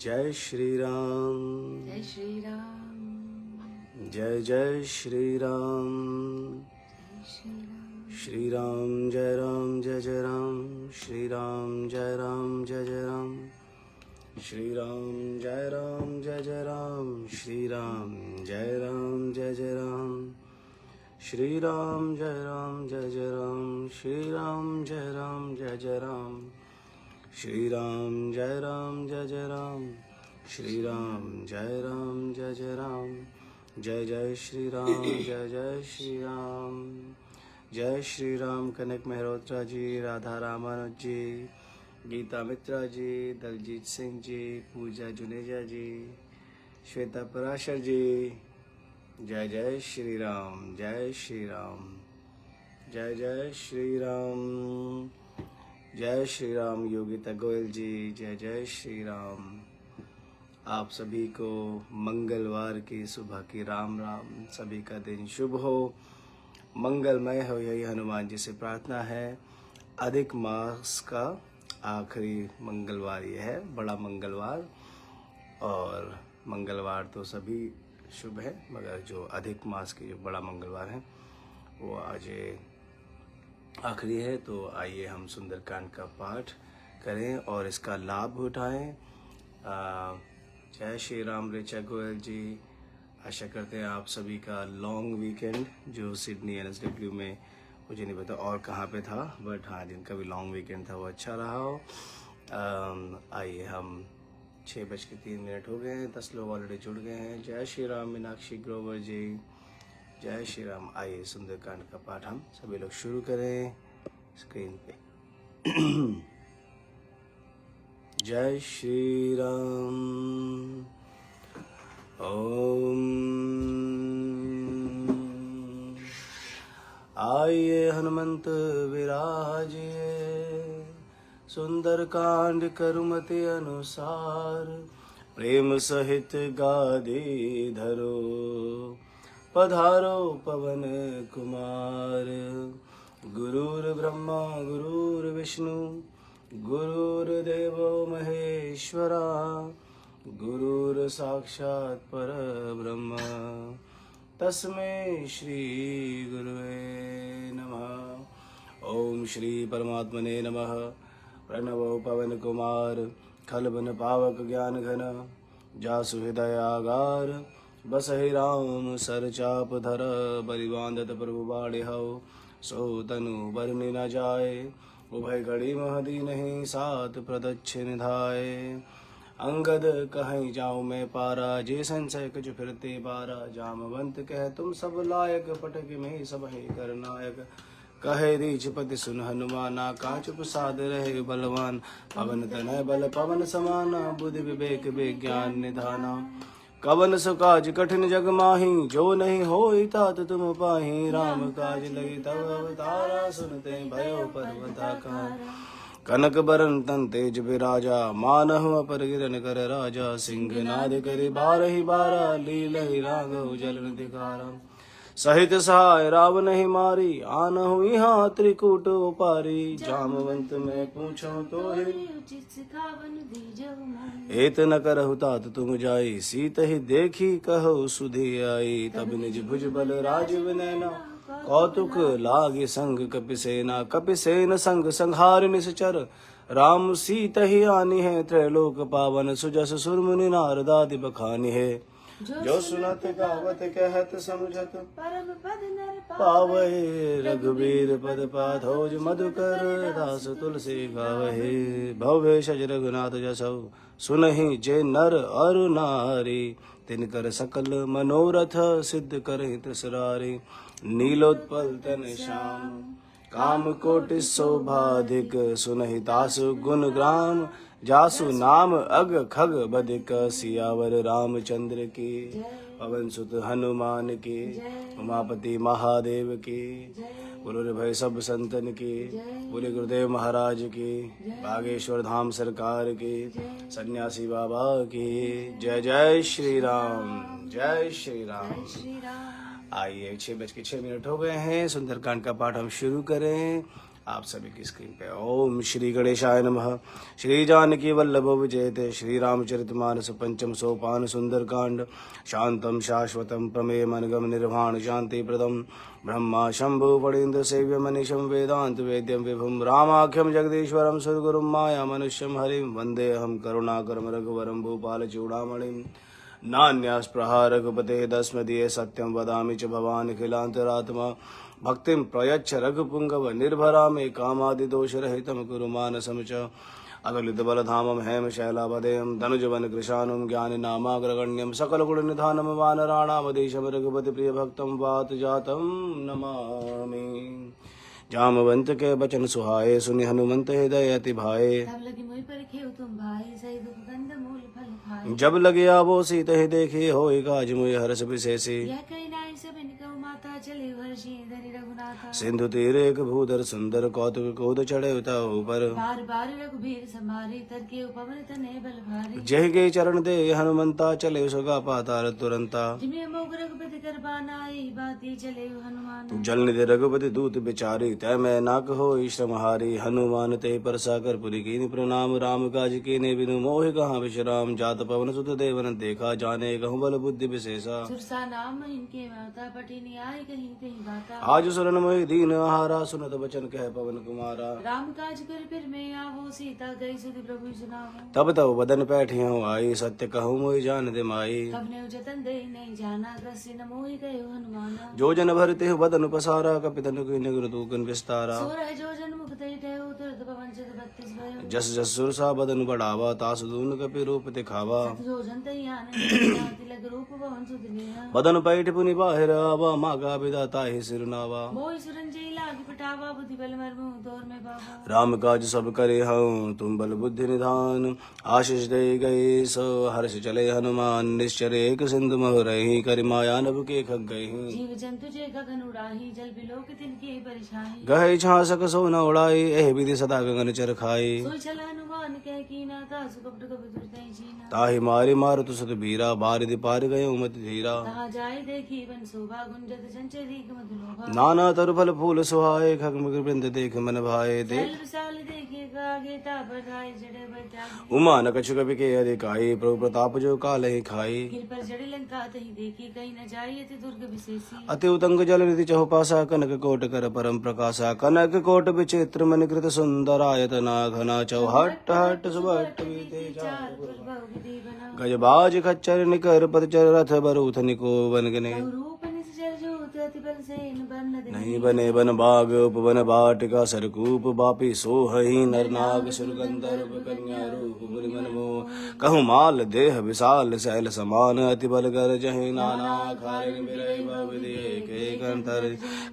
जय श्री राम, जय श्री राम, जय जय श्री राम, जय श्री राम, श्री राम जय राम जय जय राम, श्री राम जय राम जय जय राम, श्री राम जय राम जय जय राम, श्री राम जय राम जय जय राम, श्री राम जय राम जय जय राम, श्री राम जय राम जय जय राम, श्री राम जय राम जय जय राम, श्री राम जय राम जय जय राम, जय जय श्री राम, जय जय श्री राम, जय श्री राम। कनक मेहरोत्रा जी, राधा रामानुज जी, गीता मित्रा जी, दलजीत सिंह जी, पूजा जुनेजा जी, श्वेता पराशर जी, जय जय श्री राम, जय श्री राम, जय जय श्री राम, जय श्री राम। योगिता गोयल जी, जय जय श्री राम। आप सभी को मंगलवार की सुबह की राम राम। सभी का दिन शुभ हो, मंगलमय हो, यही हनुमान जी से प्रार्थना है। अधिक मास का आखिरी मंगलवार ये है, बड़ा मंगलवार। और मंगलवार तो सभी शुभ है, मगर जो अधिक मास की जो बड़ा मंगलवार है वो आज आखिरी है। तो आइए हम सुंदरकांड का पाठ करें और इसका लाभ उठाएं। जय श्री राम ऋचा गोयल जी, आशा करते हैं आप सभी का लॉन्ग वीकेंड जो सिडनी NSW में, मुझे नहीं पता और कहाँ पे था, बट हाँ जिनका भी लॉन्ग वीकेंड था वो अच्छा रहा हो। आइए हम 6:03 हो गए हैं, 10 लोग ऑलरेडी जुड़ गए हैं। जय श्री राम मीनाक्षी ग्रोवर जी, जय श्री राम। आइए सुंदरकांड का पाठ हम सभी लोग शुरू करें स्क्रीन पे। जय श्री राम। ओम। आइए हनुमंत विराजिए, सुंदरकांड करुमति अनुसार, प्रेम सहित गादी धरो, पधारो पवन कुमार। गुरुर् ब्रह्मा गुरुर्विष्णु गुरुर्देवो महेश्वरा, गुरुर् साक्षात् परब्रह्म, तस्मै श्री गुरुवे नमः। ओम श्री परमात्मने नमः। प्रणवो पवन कुमार, खलबन पावक ज्ञान घन, जासु हृदयागार, बसहि राम सर चाप धर, बलिबांधत प्रभु बाड़े हौ, सो तनु बरनि न जाए, उभय घड़ी महदीनहि, सात प्रदक्षिण धाये। अंगद कहीं जाऊँ मैं पारा, जे संशय कछु फिरते बारा, जामवंत कह तुम सब लायक, पटक में सब है कर नायक। कहे दीक्षपति सुन हनुमाना, कांच प्रसाद रहे बलवान, पवन तनय बल पवन समाना, बुद्धि विवेक विज्ञान निधाना। कवन सुकाज कठिन जग माही, जो नहीं होई तात तुम पाही, राम काज लगी तब अवतारा, सुनते भयो पर्वताकार। कनक बरन तन तेज बिराजा, मानहु अपर गिरन कर राजा, सिंहनाद करि बारहि बारा, लीलहि राघव जलन धिकारा। सहित सहाय रावण ही मारी, आनहु यहाँ त्रिकूट उपारी, जामवंत में पूछो तो ही, एत न करहु तात तुम जाई, सीत ही देखी कहो सुधी आई। तब निज भुज बल राजीव नैना, कौतुक लागे संग कपिसेना, कपिसेन संग संहार निश्चर, राम सीत ही आनी है त्रैलोक पावन, सुजस सुरमुनि नारदादि बखानी है। जो सुनत गावत कहत समझत, परम पद नर पावहे, रघुबीर पद पाथोज मधुकर, दास तुलसी गावहे। भवेश रघुनाथ जसौ, सुनहि जे नर अर नारी, तिनकर सकल मनोरथ, सिद्ध करहि त्रिसरारी। नीलोत्पल तन श्याम, काम कोटि शोभाधिक, सुनहि तासु गुण ग्राम, जासु नाम अग खग बदिक। सियावर रामचंद्र की, पवन सुत हनुमान की, उमापति महादेव की, गुरुर्भय सब संतन की, बोले गुरुदेव महाराज की, बागेश्वर धाम सरकार की, सन्यासी बाबा की। जय जय श्री राम, जय श्री राम। आइए 6:06 हो गए हैं, सुंदरकांड का पाठ हम शुरू करें। आप सभी की स्क्रीन पे। ओम श्री गणेशाय नमः। श्री जानकी वल्लभ विजयते श्री रामचरितमानस पंचम सोपान सुंदरकांड। शांतम शाश्वतम प्रमेय मनगम निर्वाण शांति प्रदम ब्रह्मा शंभु फणीन्द्र सेव्य मनीषम वेदांत वेद्यम विभुम रामाख्यम जगदीश्वरम सद्गुरुम माया मनुष्यम हरिम वंदे अहम करुणाकरम रघुवरम भूपाल चूड़ामणिम नान्यास्पृहा रघुपते दस्मदीये सत्यं वदामि च भवान् अखिलान्तरात्मा भक्तिं प्रयच्छ रघुपुङ्गव निर्भरा मे कामादिदोषरहितं कुरु मानसं च अगलितबलधामं हेमशैलावदेयं धनुजवनकृशानुं ज्ञानिनामाग्रगण्यं सकलगुणनिधानं वानराणामधीशं रघुपतिप्रियभक्तं वातजातं नमामि। जामवंत के बचन सुहाए सुनि हनुमंत हृदय अति भाए। तब लगी मोहि परखे तुम भाई सही दुख कंद मूल फल खाए। जब लगे आवो सीत ही देखी होई काज मुहि हर्ष विशेषी। यह कही नाई सब इनको माता चले हर्षि धरि रघुनाथा। सिंधु तीर एक भूधर सुंदर कौतुक कूद चढ़े उता ऊपर। बार बार रघुबीर समारे तरके उपवन तने बल भारी। जह के चरण दे हनुमंता चले सुगा पाताल तुरंता। जिमे मोग रघुपति कर बानाई बाती चले हनुमान। जल निधि रघुपति दूत बिचारी तय मैं ना कहो श्रम हारी। हनुमान ते परसा कर पुरी कीनि प्रणाम राम काज कीने बिनु मोहि कहाँ विश्राम। जात पवन सुत देवन देखा जाने कहूँ बल बुद्धि विशेषा। सुरसा नाम इनके माता पटी न्याय कहीं कहीं बाता। आज सुरन मोहि दीन आहारा सुनत बचन कह पवन कुमारा। राम काज कर फिर मैं आवो सीता गई सुधि प्रभु सुनाओ। तब तब बदन पैठी हूँ आई सत्य कहूँ मोहि जान दे माई। तब ने जतन दे नहीं जाना कस्य न मोहि गयो हनुमाना। जो जन भरते हो बदन पसारा कपितन की नगर तूकन विस्तारा। सोरह जो जन मुख ते ठेऊ तुरत पवन चत 32 भयो। जस जस सुरसा बदन बढ़ावा तास दून कपि रूप दिखावा। सत जो जन तई आनंद तिलक रूप पवन सुत लिया। बदन पैठ पुनि बाहिर आवा मागा विदाता ही सिरनावा। मोहि सुरंजय लागी पटावा बुद्धि बल मरमु तोर में बाबा। राम काज सब करे हूँ तुम बल बुद्धि निधान। आशीष दे गए सो हर्ष चले हनुमान। निश्चर एक सिंधु मोह रही कर माया नभ के खग गई। जीव जंतु जे गगन उड़ाही जल बिलोक तिनके परिछाई। गहे छासक सो न उड़ाई एह विधि सदा गगन चर खाई। सोई चल हनुमान कह कीना तासु कपट कपि दुर्दय जीना। ताहि मारे मारुत सुत बीरा बारिधि पार गए मत धीरा। तहाँ जाय देखी वन शोभा गुंजत चंचरी मधुलोभा। नाना तरु फल फूल सुहाए खग मृग वृंद देख मन भाए। फल विशाल देखे गागे तापर राय जड़े बैठागे। उमा न कछु कवि के अधिकाई प्रभु प्रताप जो काल ही खाई। गिर पर जड़े लंका तही देखी कहीं न जाई अति दुर्ग विशेषी। अति उतंग जल निधि चहुपासा कनक कोट कर परम प्रकाशा। कनक कोट विचित्र मणिकृत सुंदर आयतना घना चौहट हट सुबट बीते चार पुर बहु विधि बना। गजबाज खच्चर निकर पदचर रथ बरूथ निको बन गने। रूप निश्चर जोत अति बल सेन बन दे। नहीं बने बन बाग उपवन बाटिका सरकूप बापी सोहही नरनाग सुरगंधर्व कन्या रूप मुनि मन मोह। कहूँ माल देह विशाल शैल समान अति बल कर जहि नाना खारिन बिरहि बहुविधि एक एक अंतर।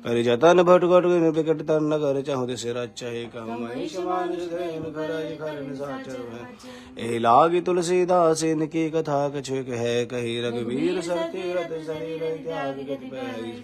करि जतन भटकट विकट तर नगर चाहु दिस रचहि। कहूँ महिष मानुष धरेन खरज खरन साचर भय। एहि लागी तुलसीदास इनकी कथा कछु है कही। रघुवीर सर तीरथ शरीर त्याग गति पैरी।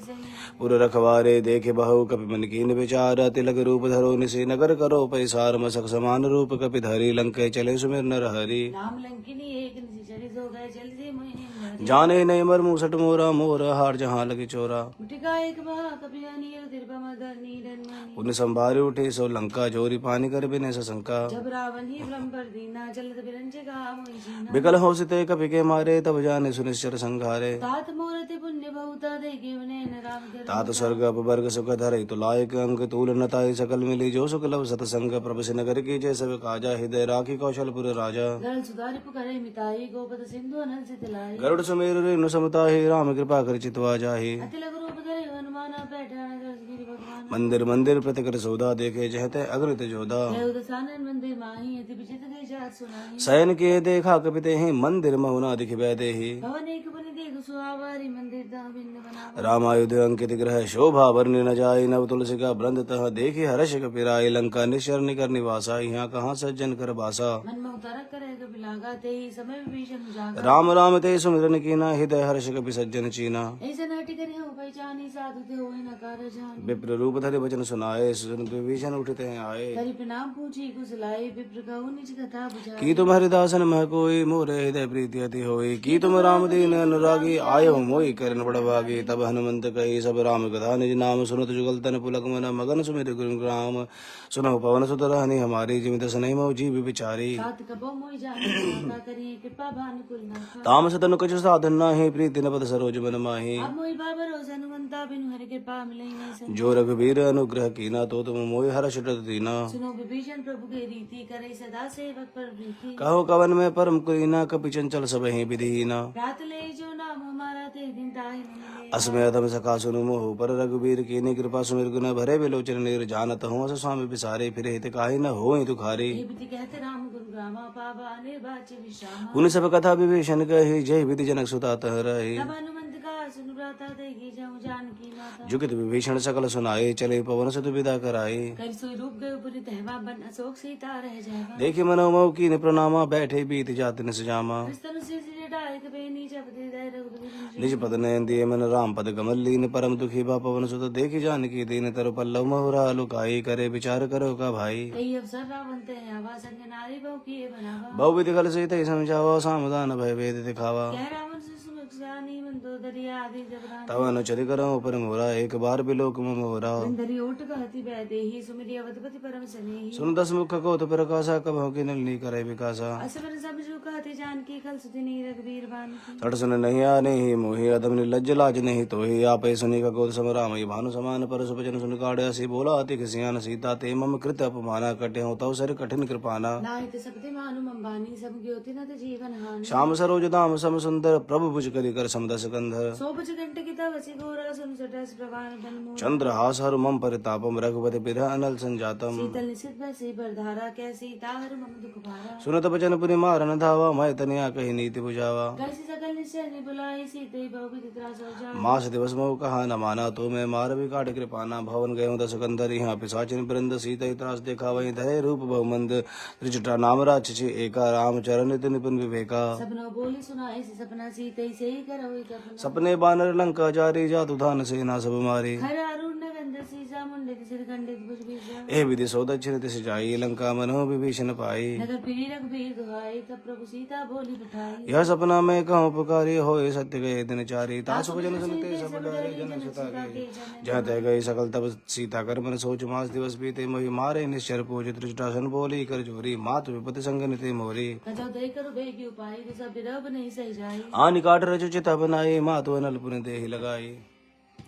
पुर रखवारे देखे बहु कपि मन कीन विचार। तिलक रूप धरो निशि नगर करो पैसार। मसक समान रूप कपि धरी लंके चले सुमिर नर हरि। नाम लंकिनी एक निश्चरी सो गए जल्दी मोहि। जाने नहीं मर मुसट मोरा मोर हार जहाँ लगे चोरा। उठिका एक महा कपि अनिल तिरपम धरनी धनमणि। पुण्य संभारी उठे सो लंका जोरी पानी कर बिने शंका। जब रावण ही भ्रम पर दीना जलद बिरंज गा मोहि जीना। विकल हो सिते कपि के मारे तब जाने सुनिश्चर संघारे। तात मोरति पुण्य बहुता देखे उन्हें न राम कर। तात स्वर्ग अपवर्ग सुख धरे तो लायक अंक तूल नताई सकल मिली। जो सुख लभ सतसंग प्रभु से नगर की जय सब काजा। हृदय राखी कौशलपुर राजा। गरल सुधारि पुकारे मिताई गोपद सिंधु अनल से तिलाई। गरुड़ सुमेर रेणु समताहि राम कृपा कर चितवा जाहि। अति लघु रूप धरे हनुमाना बैठा नगर गिरि भगवान। मंदिर मंदिर प्रतिकर सौदा देखे जहते अग्नित जोधा। जय उदसानन मंदिर माही अति विचित्र दे जात सुनाई। शयन किए देखा कपिते ही मंदिर महुना दिख बैदे ही। भवन एक बनि देख सुहावारी मंदिर दा भिन्न बना। रामायुध अंकित ग्रह शोभा वर्णि न जाय। नव तुलसी का वृंद तह देखी हर्ष कपिराय। लंका निश्चर निकर निवासा यहाँ कहाँ सज्जन कर बासा। मन में उतारा करे कपि लागा ते ही समय विभीषण जागा। राम राम ते सुमिरन कीना हृदय हर्ष कपि सज्जन चीना। ऐसे नाटि करे हो पहचानी साधु ते होई न कार जान। विप्र रूप धरे वचन सुनाए, सुनत विभीषण उठते हैं आए। करि प्रणाम पूछी कुशलाए, विप्र कहु निज कथा बुझाए। की तुम हरिदासन मह कोई, मोरे हृदय प्रीति अति होई। की तुम राम दीन अनुरागी, आयो मोहि करन बड़भागी। तब हनुमंत कही सब राम कथा निज नाम, सुनत जुगल तन पुलक मन मगन सुमिर गुरु राम। सुनहु पवन सुत रहनी हमारी, जिमि दस नहीं मोह जीव विचारी। सात कबो मोहि जाने माता, करिए कृपा भानुकुल नाथा। तामस तनु कछु साधन नाही, प्रीति न पद सरोज मन माही। अब मोहि बाबरोस हनुमंता, बिनु हरि कृपा मिलई नहीं संग। जो रघुवीर अनुग्रह कीना, तो तुम मोहि हर्ष दीना। सुनो विभीषण प्रभु के रीति, करे सदा सेवक पर प्रीति। कहो कवन में परम करीना, कपि चंचल सब ही विधीना। रात ले जो नाम हमारा, ते दिन ताहि न मिले। असमय अधम सखा सुनु मोह, पर रघुवीर कीनी कृपा सुमिर गुण भरे बिलोचन नीर। जानत हूँ अस स्वामी बिसारे, फिर हित काहि न होई तुखारे। हे विधि कहते राम गुरु ग्रामा, पावा निर्वाच्य विश्रामा। पुनि सब कथा विभीषण कही, जय विधि जनक सुता तह रहे। तब हनुमंत का सुनु भ्राता, देहि जहु जानकी माता। जुगित विभीषण सकल सुनाए, चले पवन सुत विदा कराए। कर सोई रूप गयो पुनि तहवा, बन अशोक सीता रह जावा। देखि मनोमोह कीन प्रणामा, बैठे बीत जात निस जामा। स्तनु शीश जटाए, कबे नीच पति दय रघुपति गुण। निज पद नयन दिए मन राम पद कमल लीन। परम दुखी बा पवन सुत, देखि जानकी दीन। तरु पल्लव महुरा लुकाई, करे विचार करो का भाई। कई अवसर रावण ते आवा, संग नारी बहु किए बनावा। बहु विधि कल सहित समझावा, सामधान भय भेद दिखावा। कह रावण से सुमुख जानी, मंदोदरी आदि जबरान। तव अनुचरि करहु पर मोरा, एक बार बिलोक में मोरा। बंदरी ओट कहती बैदेही, सुमिरि अवधपति परम सनेही। सुन दस मुख कोत प्रकाशा, कबहु की नलनी करे विकासा। असबर सब जो कहते जानकी, खल सुदिनी रघुबीर बानकी। तट सुन नहीं आने ही मोहि, अधम निर्लज्ज लाज नहीं तोहि। आपे सुनि ककोत सम राम, भानु समान पर सुपजन सुन काढ़। असी बोला अति खिसियान सीता, ते मम कृत अपमाना। कटे तव सर कठिन कृपाना। नाहित सपति मानु अंबानी, सब ज्योति न जीवन हानि। श्याम सरोज दाम सम सुंदर, प्रभु भुज करि कर समदस कंधर। सोबच घंट की तव वसी घोरा, सुन सटस प्रभान बन मोर। चंद्रहास हर मम परितापम, रघुपति बिरह अनल संजातम। शीतल निशित भय बरधारा, कैसी ताहर मम दुख भारा। सुनत बचन पुनि मारन धावा, मैं तनिया कही नीति बुझावा। कैसी सकल निश्चय ने बुलाई, सीते बहु विधि त्रास हो जाए। मास दिवस मोह कहा न माना, तो मैं मार भी काट कृपाना। भवन गये दस कंधर, यहाँ पिशाचिन वृंद। सीता त्रास देखा वही धरे रूप बहुमंद। त्रिजटा नाम राक्षसी एका, राम चरण नित निपुण विवेका। सबनो बोली सुना ऐसी सपना, सीते से ही करो कपना। सपने बानर लंका जारी, जातु धान सेना सब मारी। खर अरुण गंध सीसा, मुंडित सिर खंडित भुज बीजा। ए विधि सो दक्षिण दिश जाई, लंका मनो विभीषण पाई। नगर फिरी रघुबीर दुहाई, तब प्रभु सीता बोली बिठाई। यह सपना में कहूँ पुकारी, होए सत्य गए दिन चारी। तासु भजन सुनते सब डरे, जनक सुता के जहाँ तय गए सकल। तब सीता कर मन सोच, मास दिवस बीते मोहि मारे। निश्चर पूज त्रिजटासन बोली कर जोरी, मात विपति संग निते मोरी। कजौ दय करो बेगी उपाय, तो सब विरह नहीं सही जाई। आनि काट रचु चिता बनाई, मातु अनल पुनि देहि लगाई।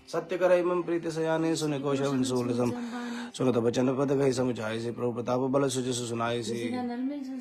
सत्य करई मम प्रीति सयाने, सुने कौशल सूल सम। सुनत बचन पद कही समझाई से, प्रभु प्रताप बल सुजस सुनाई से।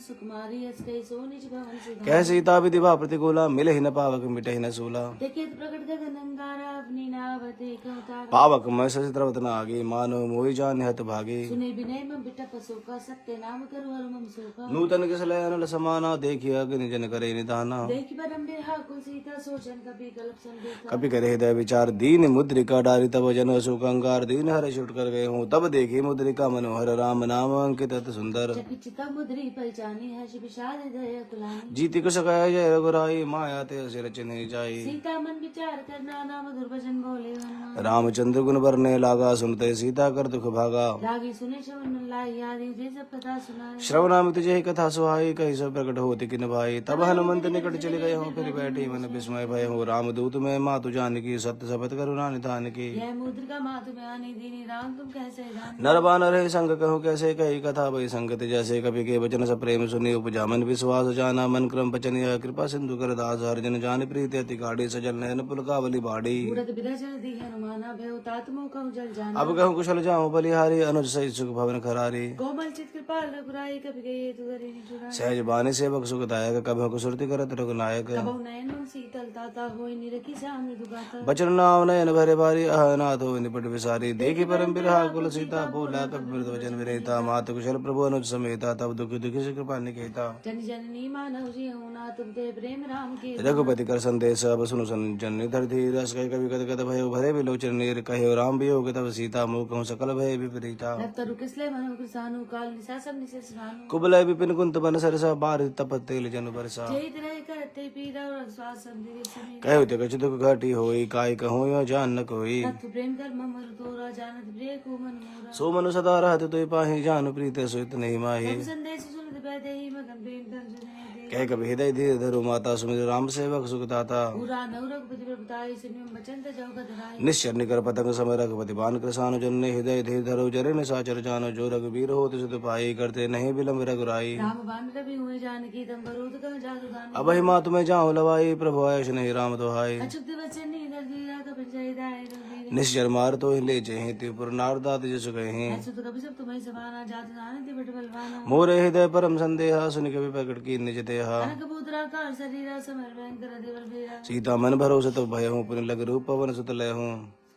सुकुमारी हस गई, सो निज भवन से। कह सीता विधि भा प्रतिकूला, मिले ही न पावक मिटे न सूला। देखिए प्रकट गगन अंगारा, अपनी नावते कहता। पावक मैं सचित्रवत न आगे, मानो मोहि जान हत भागे। सुने विनय मम बिटप सोका, सत्य नाम करो हर मम सोका। नूतन किसलय अनल समाना, देखिए अग्नि जन करे निधाना। देखि परम बिरहा कुल सीता, सोचन कपि कल्प संदेता। कपि करे हृदय विचार, दीन मुद्रिका डारी। तब जन सुख अंगार, दीन हर छुट कर गए हूँ। तब देखी मुद्रिका मनोहर, राम नाम अंकित अति सुंदर। जपि चिता मुद्री पहचानी, हर्ष विषाद हृदय कुलानी। जीति कुश कह जय रघुराई, माया ते सिर चिन्ह जाई। सीता मन विचार करना, नाम दुर्वचन बोले हनुमान। रामचंद्र गुण बरने लागा, सुनते सीता कर दुख भागा। रागी सुने श्रवण लाई, आदि जे सब कथा सुनाए। श्रवणामित जय कथा सुहाई, कही सब प्रकट होती किन भाई। तब हनुमंत निकट चले गए हूँ, फिर बैठी मन विस्मय भय हूँ। रामदूत में मातु जानकी, सत्य शपथ करुणा निधान की। यह मुद्रिका मातु में आनी, दीनी राम तुम कैसे जान। नर बानर है संग कहूँ कैसे, कही कथा वही संगत जैसे। कवि के वचन सब प्रेम सुनी, उपजा मन विश्वास जाना। मन क्रम पचन यह कृपा सिंधु कर दास। हरिजन जान प्रीति अति गाढ़ी, सजल नयन पुलकावली बाड़ी। उड़त बिरह जल दी हनुमाना, भय तातमो कहूँ जल जाना। अब कहूँ कुशल जाऊँ बलिहारी, अनुज सहित सुख भवन खरारी। कोमल चित कृपाल रघुराई, कभी गए तु धरि निठुराई। सहज बानी सेवक सुखदायक, कभो कुसुरति करत रघुनायक। कबहु नयन मन शीतल ताता, होई निरखी श्याम मृदु गाता। बचन नाम नयन भरे भारी, अहनाथ हो निपट विसारी। देखी परम बिरहा कुल सीता, बोला कपि मृदु वचन विनेता। मात कुशल प्रभु अनुज समेता, तब दुखी दुखी से कृपा निकेता। जन जननी मानव जी होना, तुम ते प्रेम राम के। रघुपति कर संदेश, अब सुनु संजन धर धीर। रस कहि कवि कद कद भयो, भरे बिलोचन नीर। कहे राम वियोग तब सीता, मुँह कहूँ सकल भय विपरीता। तरु किसले मनो कृसानु, काल निशा सब निशे स्नानु। कुबलय विपिन कुंत बन सरसा, बार तपत तेल जन बरसा। जय रहे कर कट्टे पीरा और स्वाद संदेह समीरा कहो ते कछु दुख घटी होई काय कहूँ यो जान न कोई तत्व प्रेम कर ममर तोरा जानत प्रिय को मन मोरा सो मनु सदा रहत तो पाहि जानु प्रीत सुत नहीं माही संदेश सुनत बैठे ही मगन प्रेम तन सुने दे कह कभी हृदय धीर धरु माता सुमिर राम सेवक सुख दाता पूरा नवरघुपति प्रभुताई सिन्म बचन जगत राय निश्चर निकर पतंग समय रघुपति बान कृसानु जन हृदय धीर धरो जरे न साचर जानो जो रघुबीर हो तिस पाई करते नहीं विलम्ब रघुराई राम बान रवि हुए जानकी तम बरूद कह जादू दान अब हिमा तुम्हें जाऊं लवाई प्रभु आयुष नहीं राम दुहाई अचुक बचन नी दर दीरा का पंचायत आए रघुबीर निश्चर मार तो ले जहि त्रिपुर नारदात जसु कहीं ऐसे तो कभी सब तुम्हें सवाना जात जाने ते बट बलवाना मोरे हृदय परम संदेहा सुन कवि प्रकट की निज देहा कनक पुत्रा का शरीरा समर भयंकर देवर बेरा सीता मन भरोसे तो भय हूँ पुण्य लग रूप पवन सुत लय हूँ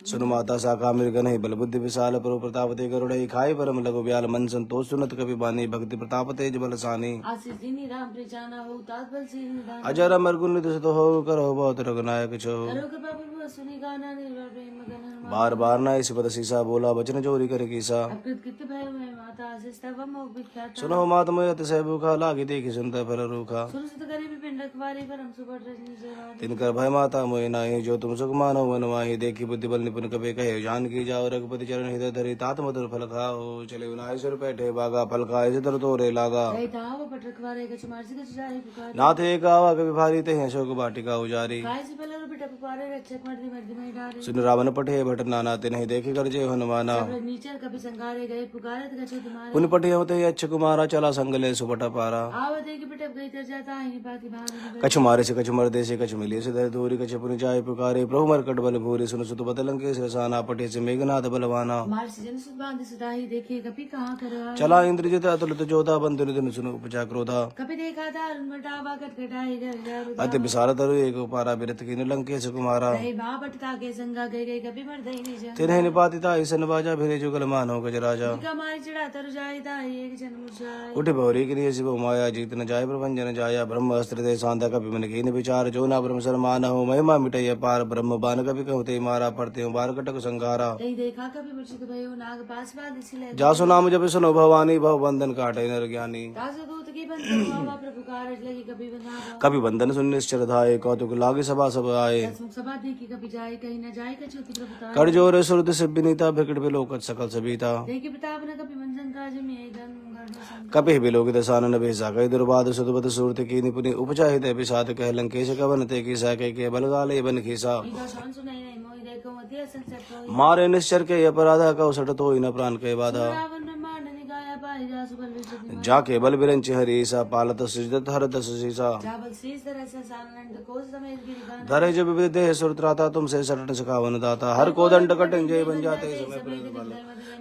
सुनु माता साका मृग नहीं बल बुद्धि विशाल प्रभु प्रताप ते गरुड़ई खाई परम लघु ब्याल मन संतोष सुनत कवि बानी भक्ति प्रताप तेज बल सानी आशीष दीनी राम प्रचाना हो तात बल से निदान अजर अमर गुण निधि तो हो करो बहुत रघुनायक छो करो कृपा प्रभु सुनी गाना निर्भर प्रेम मगन हनुमान बार बार ना इस पद सीसा बोला बचन चोरी करे कीसा अकृत कृत भय में माता आशीष तब मोह विख्यात सुनो मात मोय अतिशय भूखा लागी देखी सुनता फल रूखा सुर सुत करे पिंड कुवारी परम सुबट रजनी जवा तिनकर भय माता मोय नाही जो तुम सुख मानो मन माही देखी बुद्धि बल निपुण कबे कहे जान की जाओ रघुपति चरण हृदय धरी तात मधुर फल खाओ चले विनायसुर बैठे बागा फल खाए सितर तोरे लागा जय ताव पट रखवारे कछ मार्सी कछ जाहि पुकार नाथ एक आवा कवि भारी ते हैं शोक बाटिका उजारी काय से पहले रो बेटा पुकारे रक्षक मर्दी मर्दी में डारे सुन रावण पठे भट नाना ते नहीं देखे कर जय हनुमाना सब नीचर कभी संगारे गए पुकारे कछ तुम्हारे पुन पठे होते अच्छ कुमारा चला संगले सुपटा पारा आवते की बेटा गई तर जाता है पाती भाग कछ मारे से कछ मरदे से कछ मिले से धर दूरी कछ पुनि जाय पुकारे प्रभु मरकट बल भूरी सुन सुत बदलंके सिरसाना पठे से मेघनाथ बलवाना मार से जन सुत बांध सुदाही देखे कभी कहाँ कर चला इंद्रजित अतुलित जोधा बंधु निधन सुन उपजा क्रोधा कभी देखा था मटावा कटकटाई घर अति विशाल तरु एक पारा बिरत की लंके से कुमारा गए माँ बटता के संगा गए गए कभी मर दई निज तिन्हें निपातिता ईसन बाजा फिरे जुगल मानो गज राजा का मारी चढ़ा तर जाए था एक जन मुरझाए उठ भौरी क्रिय शिव माया जीत न जाय प्रभंजन जाया ब्रह्म अस्त्र दे सांधा कपि मन कीन विचार जो ना ब्रह्म समान हो महिमा मिटय पार ब्रह्म बान कपि कहते मारा पड़ते हो बार कटक संगारा कहीं देखा कभी मूर्छित भयो नाग पास बांध सिले जासु नाम जब सुनो भवानी भव बंधन काटे नर ज्ञानी तासु दूत की बंधन बाबा प्रभु कारज लगी कभी बंधा कभी बंधन सुन निश्चर धाये कौतुक लागे सभा सब आए मुख सभा देखी कभी जाए कहीं न जाए कछुति प्रभु तार कर जोर सुरत से बिनीता भिकट बिलोकत सकल सबीता देखी प्रताप न कभी मंजन काज में गन गण कपि बिलोक दसानन भेसा कई दुर्बाद सुदबत सूरत की निपुनि उपजा हित विषाद कह लंकेश कवन ते की सके के बलगाले बन खीसा इधर शान सुनाई नहीं मोहि देखो मध्य संसत होई मारे निश्चर के अपराधा का सट तो न प्राण के बाधा रावण ब्रह्मांड निगाया पाई जा सुबल विशुद्धि जाके बल बिरंच हरीसा पालत सृजत हर दस सीसा जाबल शीस तरह से सानंद कोस समेत गिरिगान धरे जब विदेह सुरत्राता तुमसे सटन सखावन दाता हर को दंड कटन जय बन जाते समय प्रेम बल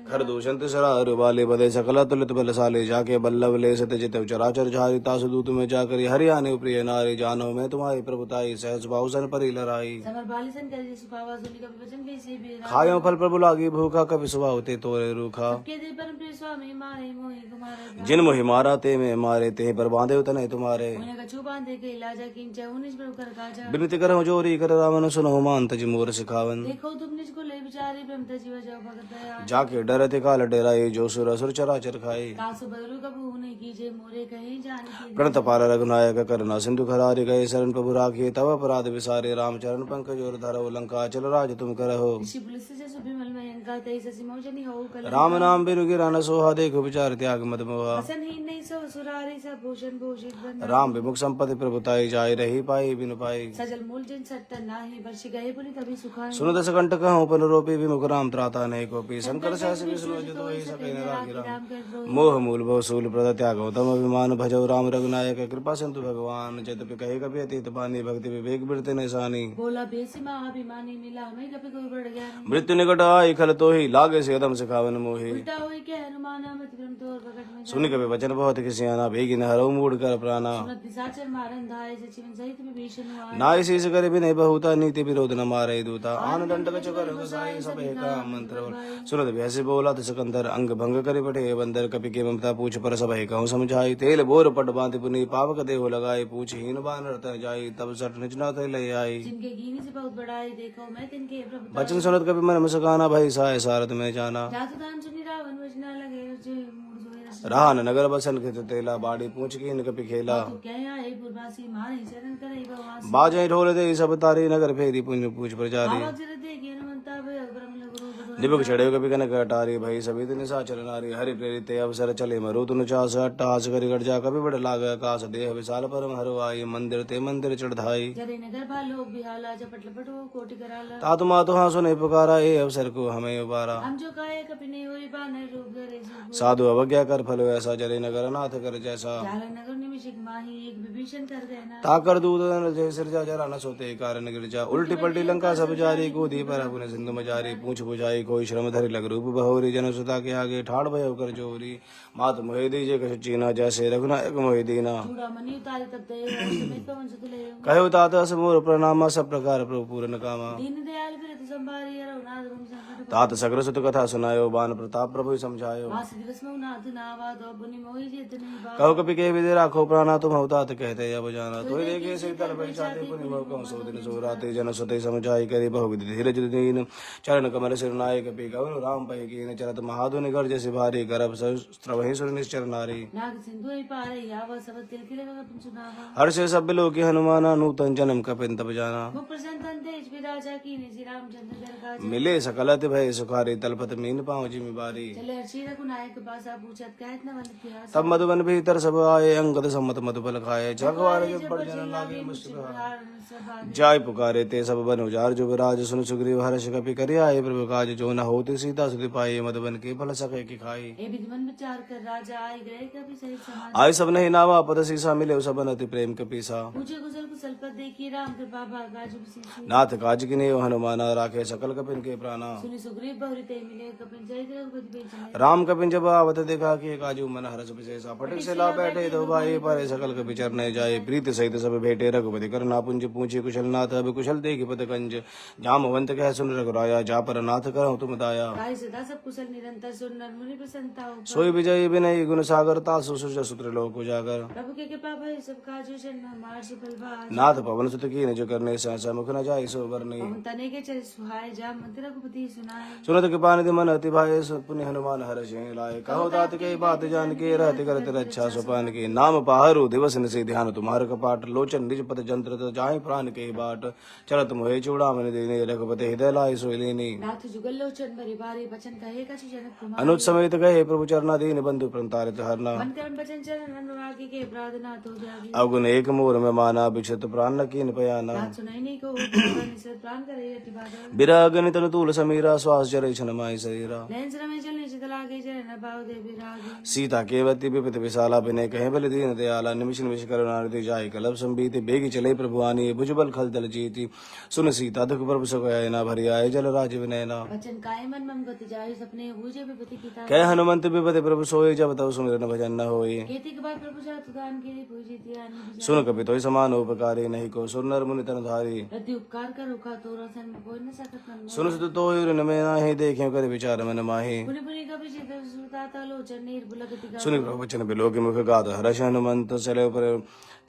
खर दूषण तिसरा बाले बदे सकला तुलित बल साले जाके बल्लभ ले सत जित चराचर झारी तासु दूत में जाकर हरियाणे प्रिय नारी जानो मैं तुम्हारी प्रभुताई सहज भावसन परी लड़ाई समर बालिसन कर जसु पावा सुनी कभी वचन कैसे भी खायो फल प्रभु लागी भूखा कभी सुबह होते तोरे रूखा के दे परम प्रिय स्वामी मारे मोहि कुमार जिन मोहि मारा ते में मारे ते पर बांधे उतने तुम्हारे उन्हें कछु बांधे के इलाजा किंचा उनिस प्रभु कर काजा विनती करो जोरी कर रावण सुनो मान तज मोर सिखावन देखो तुम निज को ले विचारी ब्रह्म जीव जाओ भगत दया जाके डरते काल डेराए जो सुर असुर चराचर खाए कासु बदलू कबू नहीं कीजे मोरे कहीं जान की प्रणत पार रघुनायक करना सिंधु खरारे गए शरण प्रभु राखिए तब अपराध विसारे रामचरण पंकज और धरो लंका चल राज तुम करहो ऋषि पुलिस से सुभिमल में अंका तई ससी मौजनी हो कल राम नाम बिनु गिरान सोहा देखो विचार त्याग मत मोहा हसन ही नहीं सो सुरारी सब भूषण भूषित बंद राम विमुख संपत्ति प्रभुताई जाय रही पाई बिनु पाई सजल मूल जिन सट्टन नाही वर्ष गए पुनि तभी सुखाए सुनो दस कंठ कहूँ पन रोपी विमुख राम त्राता नहीं कोपी शंकर सहस विष्णु जो ही सके न राखी राम राम कर रो मोह मूल भव सूल प्रद त्यागो तम अभिमान भजो राम रघुनायक कृपा सिंधु भगवान जतपि कहे कपि अतीत पानी भक्ति विवेक बिरते निशानी बोला बेसी महाभिमानी मिला हमें कभी कोई बढ़ गया नहीं मृत्यु निकट आई खल तो ही लागे से कदम सिखावन मोही उल्टा हुई क्या हनुमान मत क्रम तोर प्रकट में सुन कभी वचन बहुत किसी आना भेगी न हरो मूड कर प्राणा सुनत निशाचर मारन धाय सचिवन सहित विभीषण हुआ नाय शीस करे भी नहीं बहुता नीति विरोध न मारे दूता आन दंड कछु कर गोसाई सब का मंत्र सुनत भैसे बोला तो सिकंदर अंग भंग करे पठे बंदर कपि के ममता पूछ पर सब कहूँ समझाई तेल बोर पट बांधि पुनि पावक देहो लगाई पूछ हीन बान रतन जाई तब सट निचना थे ले आई जिनके गीनी से बहुत बड़ाई देखो मैं तिनके प्रभु बचन सुनत कभी मन मुस्काना भाई बसाए सारथ में जाना। जातु दान सुनि रावण वचना लगे रचे मूढ़ सोए रस रहा न नगर बसन के तेला, बाड़ी पूछ की कपि खेला। तू क्या आए पुरवासी मारे शरण करे भगवान बाजे ढोल दे सब तारी, नगर फेरी पुण्य पूछ प्रचारी। आवाज जर देखे हनुमंता भय ब्रह्म गुरु गुरु निबक चढ़े कभी कनक अटारी, भई सभी दिन निशाचर नारी। हरि प्रेरित अवसर चले मरु तुन चास, अट्टहास करि गट जा कभी बड़ लाग आकाश। देह विशाल परम हरु आई, मंदिर ते मंदिर चढ़ाई। जरे नगर भालो बिहाला जपट लपट हो कोटि कराला तातु मातु हाँ सुने पुकारा, ए अवसर को हमें उबारा। हम जो काये कपि नहीं होई बानर रूप धरे सो साधु अवज्ञा कर फलो ऐसा, जले नगर नाथ कर जैसा। जाला नगर निमिषिक माही एक विभीषण कर गए ना ताकर दूध जय सिरजा, जरा न सोते कारण गिरजा। उल्टी पलटी लंका सब जारी, कूदी पर अपने सिंधु मजारी। पूछ बुझाई कोई श्रम धरि, लग रूप बहोरी। जन सुता के आगे ठाड़ भयो कर जोरी। मात मोहि दीजे कछु चीना, जैसे रघुनायक मोहि दीना। चूड़ा मणि उतारे तब दे समेत पवन सुत ले कहो तात अस मोर प्रणामा, सब प्रकार प्रभु पूरन कामा। दीन दयाल फिरत संभारी रघुनाथ गुण संकट तात सगर सुत कथा सुनायो, बान प्रताप प्रभु समझायो। मास दिवस में नाथ नावा तो बुनि मोहि जेत नहीं बा कहो कपि के विदे राखो प्राणा, तुम हो तात कहते अब जाना। तो देखे से तल परिचाते पुनि मोह कहूँ, सो दिन सो राते। जन सुते समझाई करी बहु विधि धीरज दीन। चरण कमल सिर नाय कपि कवन, राम पै कीन। चरत महाधुनि गर्ज से भारी, गर्भ सहस्त्र वही सुर निश्चर नारी। नाग सिंधु ही पारे यावा सब तिल तिल कपि सुनावा हर्ष सब लोक हनुमाना, नूतन जन्म कपिन तब जाना। मुख प्रसन्न तेज विराजा की निधि रामचंद्र दर काज मिले सकलत भय सुखारी, तलपत मीन पाँव जिमि बारी। चले हर्षि रघुनायक पासा पूछत कहत न वन इतिहास तब मधुबन भीतर सब आए, अंगद सम्मत मधुबल खाए। जगवार जब बड़ जन लागे मुश्किल जाय पुकारे, ते सब बन उजार जुबराज। सुन सुग्रीव हर्ष कपि करि आए, प्रभु काज जो न होते सीता सुधि पाए। मधुबन के फल सके कि खाई, ए विधि मन विचार कर राजा आए गए कभी सहित समाज आय सब नहीं नावा पद सीसा। मिले सबन अति प्रेम कपीसा। पूछे कुशल कुशल पद देखी राम कृपा भागा जुग सीसी नाथ काज किने हनुमाना, राखे सकल कपिन के प्राणा। सुनि सुग्रीव बहुरी ते मिले कपिन जय रघुपति बेचने राम कपिन जब आवत देखा, कि काजू मन हरस विशेषा। फटक से ला बैठे दो भाई, पर सकल कपि चरने जाए। प्रीत सहित सब भेटे, रघुपति कर ना पुंज। पूछे कुशल नाथ अब कुशल देखि पद कंज। जामवंत कह सुन रघुराया, जा पर नाथ करहु तुम दाया। गाय सदा सब कुशल निरंतर सुन नर मुनि प्रसन्नता हो सोई विजय विनय गुण सागर, तासु सुज सूत्र लोक उजागर। प्रभु के कृपा भय सब काजु जन्म हमार सुफल बाज नाथ पवन सुत की जो करने, सहसा मुख न जाय सो बरनी। पवन तने के चल सुहाय जा मंत्र रघुपति सुनाए सुनत कृपा निधि मन अति भाए, पुण्य हनुमान हर्ष लाए। कहो तात के बात जान के, रहते करते रक्षा सोपान के। नाम पाहरु दिवस निशि ध्यान, तुम्हार कपाट। लोचन निज पद जंत्र, जाहि प्राण के बाट। चलत मोहे चूड़ामणि देने, रघुपति हृदय लाय सोई लेनी। नाथ जुगल लोचन भरी भारी बचन कहे कछु जनक कुमार अनुज समेत गए, प्रभु चरना दीन बंधु प्रंतारित हरना। मन करण बचन चरण अनुरागी के अपराध नाथ हो जागी अवगुण एक मोर में माना, बिक्षत प्राण न कीन पयाना। नाथ सुनाई नहीं को निसरत प्राण करे अति बादल बिरागनि तनु तूल समीरा, श्वास जरे छन माई शरीरा। नैन श्रमे जल निशित लागे चरण भाव दे विरागी सीता केवती विपित विशाला, बिने कहे बल दीन दयाला। निमिष निमिष करुणा निधि, जाय कलप संबीति। बेगी चले प्रभु आनी, भुजबल खल दल जीति। सुन सीता दुख प्रभु सकोय ना, भरि आए जल राज विनयना। बचन काय मन मम गति जाय सपने बूझे विपति पिता कह हनुमंत विपति प्रभु सोए, जब तब सुमिरन भजन न होए। खेती के बाद प्रभु जातु दान के पूजी त्यानी सुन कपि तोहि समान उपकारी, नहीं को सुर नर मुनि तन धारी। यदि उपकार कर रुखा तो रसन में कोई न सकत मन सुन सुत तोहि न में नाहि, देखे कर विचार मन माहि। पुनि पुनि कपि चित सुरता लोचन निर्बुलगति का सुनि प्रभु वचन बिलोक मुख गात, हर्ष हनुमंत चले पर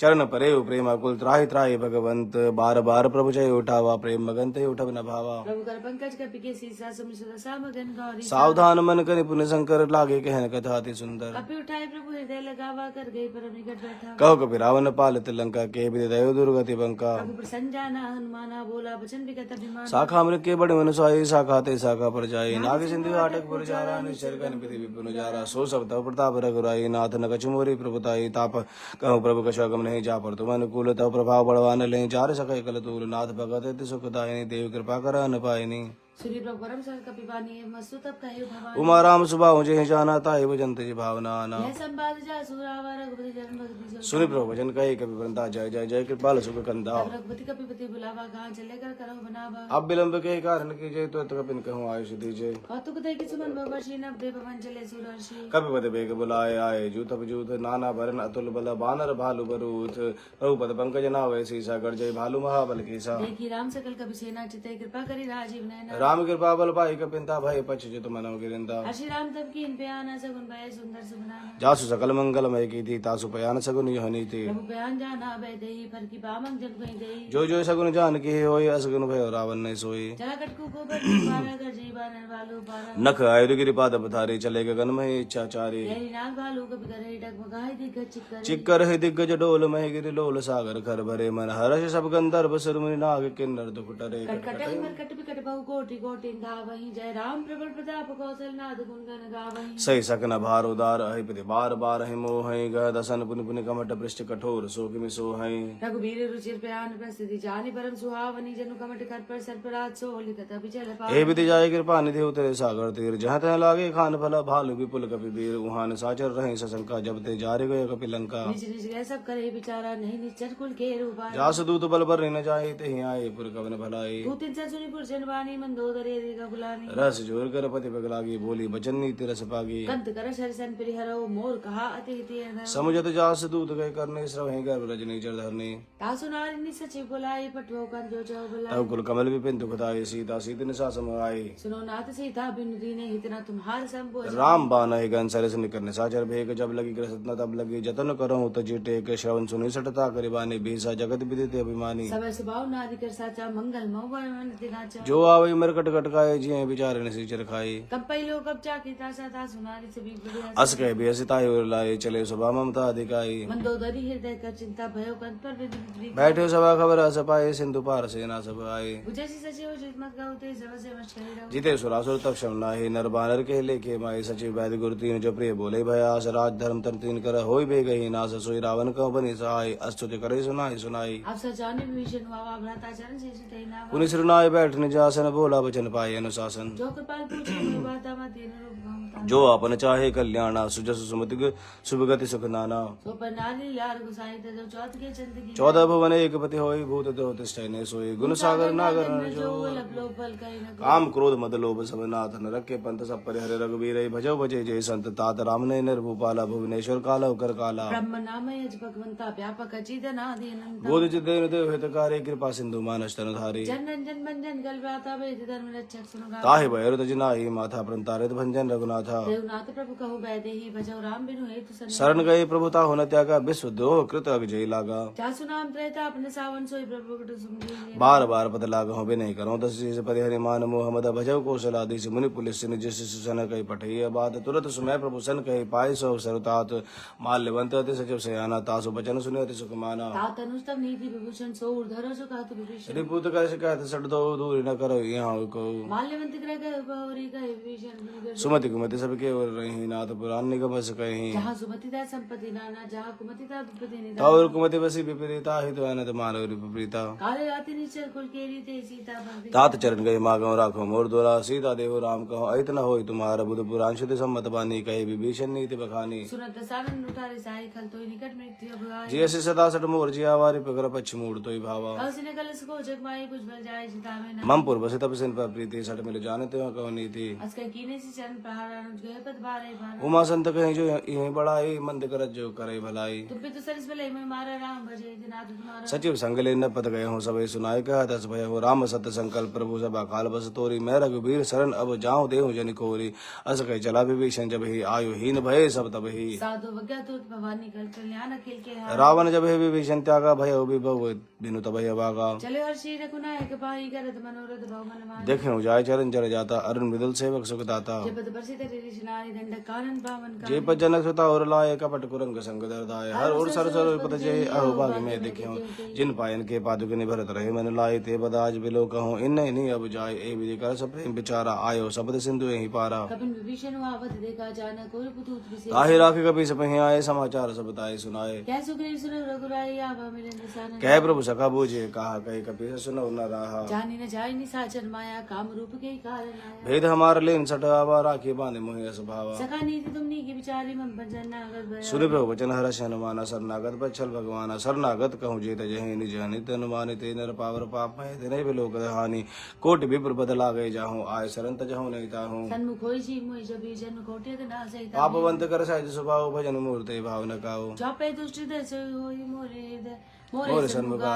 चरण परे प्रेम अकुल। त्राहि त्राहि भगवंत, बार बार प्रभु जय उठावा। प्रेम मगन ते उठब न भावा। प्रभु कर पंकज कपि के सीसा सुमि सुदशा मगन गौरी सावधान मन करि पुण्य शंकर, लागे कहन कथा अति सुंदर। कपि उठाए प्रभु हृदय लगावा कर गए परम निकट बैठा कहो कपि रावण पालित लंका, के विदि दयो दुर्गति बंका। प्रभु प्रसन्न जाना हनुमाना बोला बचन विगत अभिमान शाखा मृग के बड़े मनुसाई, शाखा ते शाखा पर जाई। नाग सिंधु आटक पुर जारा, निश्चर गण विधि विपुन जारा। सो सब तव प्रताप रघुराई, नाथ न कछु मोरी प्रभुताई। ताप कहूँ प्रभु कछु अगम नहीं, जा पर तुम अनुकूल। तव प्रभाव बड़वान ले, चार सकै कल तूल। नाथ भगत अति सुखदायिनी, देव कृपा कर अन पायनी। सूर्य प्रभु परम सर कपि बानी मस्तु तब कहे भगवान उमा राम सुबाहु जे जाना, ताहि भजन तेज भावना आना। यह संवाद जा सुरावा रघुपति जन्म भक्ति सो सुनि प्रभु वचन कहे कपि वृंदा, जय जय जय कृपाल सुख कंदा। तब रघुपति कपि पति बुलावा कहाँ चले कर करहु बनावा अब विलंब के कारण की जय, तो कपिन कहूँ आयुष दीजय। कौतुक दे कि सुमन भवर्षि नव देव भवन चले सुरर्षि कपि पद बेग बुलाए आए, जूथ जूथ नाना भरन अतुल बल। बानर भालु बरूथ, प्रभु पद पंकज नावै सीसा। गर्जय भालु महाबल कीसा। देखी राम सकल कपि सेना चिते कृपा करी राजीव नयना। राम कृपा बल पाई कपिंता भय पछुत मनो गिरिंदा हर्षि राम तब कीन प्याना सगुन भय सुंदर सुमनाना जासु सकल मंगल मय की थी तासु पयान सगुन यह नीति प्रभु प्यान जाना भय देहि फर की पामंग जन कोई देहि जो जो सगुन जान की होय असगुन भय रावण नहीं सोई जला कटकु को पर पारा कर जीवा नरवालो पारा नख आयुर्गिरि पाद पथारी चले गगन में इच्छाचारी तेरी नाग बालू कभी करे डगमगाए दिग्गज चिक्कर चिक्कर है दिग्गज डोल मह गिरि लोल सागर खर भरे मन हर्ष सब गंधर्व सुर मुनि नाग किन्नर दुख टरे कटकटई मरकट बिकट बहु कोटि कोटि धावहि जय राम प्रबल प्रताप कौशल नाद गुण गण गावहि सही सकन भार उदार अहिपति बार बार है मोह गह दसन पुनि पुनि कमट पृष्ठ कठोर शोक मिसो है रघुवीर रुचिर प्रयान प्रसिद्धि जानि परम सुहावनी जनु कमट कर पर सर्पराज सो लिखत अभिचल पा हे विधि जाय कृपा निधि उतरे सागर तीर जहाँ तह लागे खान फला भालु विपुल कपि वीर उहान साचर रहे सशंका जब ते जारे गए कपि लंका निज निज गए सब करे विचारा नहीं निश्चर कुल के रूपा जास दूत बल पर न जाए ते आए पुर कवन भलाई तू तिन सुनि पुरजन वाणी मंदोदरे देगा बुलानी रस जोर कर पति पगलागी बोली बचन नीति रस पागी कंत कर सरसन परिहरो मोर कहा अति हिते समुझत जास दूत गए करने श्रव गर्भ रजनी चर धरने तासु नारिनी सचिव बुलाई पठो कन जो जो बुलाई तब कुल कमल विपिन दुखदाई सीता सीत निशा समाई सुनो नाथ सीता बिनु दीने हितना तुम्हार संबोध राम बान है गन सरस निकरने साचर भेग जब लगी कृष्ण तब लगी जतन करो तजि टेक श्रवण सुनि सटता करिबानी बीसा जगत विदित अभिमानी सब स्वभाव नादि कर साचा मंगल मौवन मन दिनाचा जो आवे मरकट कटकाए जिये विचारे न सीचर खाए कंपई लोग अब जाके तासा ता सुनारी सभी बढ़िया अस कह बेसिताई और लाए चले सुबह ममता अधिकाई मंदोदरी हृदय कर चिंता भयो कंत पर विद्युत बैठे सभा खबर अस पाए सिंधु पार सेना सब आए जैसी सचिव जित मत गाउते सब से मच करे जीते सुरासुर तब शम नाहि नर बानर के लेके माए सचिव वैद्य गुरु तीन जो प्रिय बोले भयास राज धर्म तन तीन कर होई बे गई नास सोई रावण कहो बनी सहाय अस्तुति करे सुनाई सुनाई आप सजाने विभीषण वावा भ्राताचरण से सुतई नावा पुनि सिरनाय बैठ निजासन बोला वचन पाए अनुशासन जो कृपाल पूछे मैं बाता मत दीन रूप भमता जो अपन चाहे कल्याणा सुजस सुमति शुभ गति सुख नाना तो पर नारी लार गुसाई ते जो चौथ के चंद की 14 भुवन एक पति होई भूत देव तिष्ठने सोई गुण सागर नागर न जो लब लो फल कई न काम क्रोध मद लोभ सब नाथ न रखे पंथ सब परिहरे रघुवीर भजो भजे जय संत तात राम ने निर्भूपाला भुवनेश्वर काला कर काला ब्रह्म नाम यज भगवंता व्यापक अचित नादि अनंत बोध देव देव हितकारी कृपा सिंधु मानस तनुधारी जन रंजन मंजन गल व्राता वेद धर्म रक्षक सुनगा ताहि भैरव तजनाहि माथा प्रंतारित भंजन रघुनाथा देवनाथ प्रभु कहु बैदे ही भजौ राम बिनु हेतु सन शरण गए प्रभुता होन त्यागा विश्व द्रोह कृत अग जय लागा जासु नाम त्रैता अपने सावन सोई प्रभु कटु सुमदीने बार बार पद लागा हो नहीं करो दस से परिहरि मान मोहम्मद भजव कौशलादि से मुनि पुलिस निज सन कही पठिय बात तुरंत सुमय प्रभु सन कही पाय सो सरुतात माल्यवंत अति सचिव सयाना तासु बचन सुनि अति सुख माना तात अनुस्तव नीति विभूषण सो ऊर्धरो जो कहत विभीषण रिपुत कर शिकायत सट दो दूर न करो यहाँ को माल्यवंत ग्रह गए उपहरी गए विभीषण सुमति कुमति सबके और रही नाथ पुराण निगम बस कहीं जहाँ सुमति दा संपत्ति नाना जहाँ कुमति दा विपत्ति निदा और कुमति बसी विपरीता हित अनत मानव विपरीता काले राति निचर कुल केरी ते सीता बंदी तात चरण गए मागो राखो मोर द्वारा सीता देव राम कहो अहित न होई तुम्हारा बुध पुराण शुद्ध सम्मत बानी कहे विभीषण नीति बखानी सुनत सानन उठारे साई खल तोई निकट मृत्यु अभगाई जी ऐसे सदा सट मोर जी आवारी पकर पश्चिम मूड तो भावा कौशिने कलस को जगमाई कुछ बल जाए चिता में ना मम पूर्व से तब सिन पर प्रीति सट मिल जानते हो कहो नीति अस्कर कीने से चरण प्रहार अनुज गए पद बारे बार उमा संत कहीं जो यही बड़ाई मंद करत जो करे भलाई तुम पे तो सरस भले में मारा राम भजे दिनाथ तुम्हारा सचिव संगले न पद गए हो सब सुनाय कहा दस भय हो राम सत्य संकल्प प्रभु सभा काल बस तोरी मैं रघुबीर शरण अब जाऊं देहु जन कोरी अस कह चला विभीषण जब ही आयु हीन भय सब तब ही साधु वज्ञा तो भवानी कर कल्याण अखिल के हाथ रावण जब ही विभीषण त्यागा भय विभव बिनु तब भागा चले हर्षि रघुनायक पाई करत मनोरथ भव मन मान देखे जाय चरण चर जाता अरुण विदुल सेवक सुखदाता जब पद प्रसिद्ध ऋषिनारी दंड कानन पावन का जे पर जनक सुता और लाए कपट कुरंग संग दरदाय हर और सर सर पद जय अहो भाग में देख्यो जिन पायन के पादुक निभरत रहे मन लाए ते बदाज बिलो कहो इन नहीं अब जाय ए विधि कर सब प्रेम विचारा आयो शब्द सिंधु यही पारा कपिन विभीषण आवत देखा जाना कोई पुतूत विसे ताहि राखे कभी सपहि आए समाचार सब बताए सुनाए क्या सुग्रीव सुन रघुराई आवा मिलन सान कह प्रभु सखा बूझे कहा कही कपि सुनो न रहा जानी न जाय निसाचर माया काम रूप के कारण आया भेद हमार लेन सट आवा राखे बांधे मोहि स्वभावा सखा नीति तुमनी की विचारी मम भजन नागर भया सुनि प्रभु वचन हर्ष हनुमाना शरणागत बच्छल भगवाना शरणागत कहूँ जेत जहि निज नित अनुमानित नर पावर पाप है तेने भी लोक हानि कोटि विप्र बदला गए जाहूँ आय शरण तजहूँ नहीं ताहूँ सन्मुख होई सी मोहि जबी जन्म कोटि के नासै पापवंत कर सहज स्वभाव भजन मूर्ते भाव न काऊ चापे दुष्ट दस होई मोरे मोरे सन्मुखा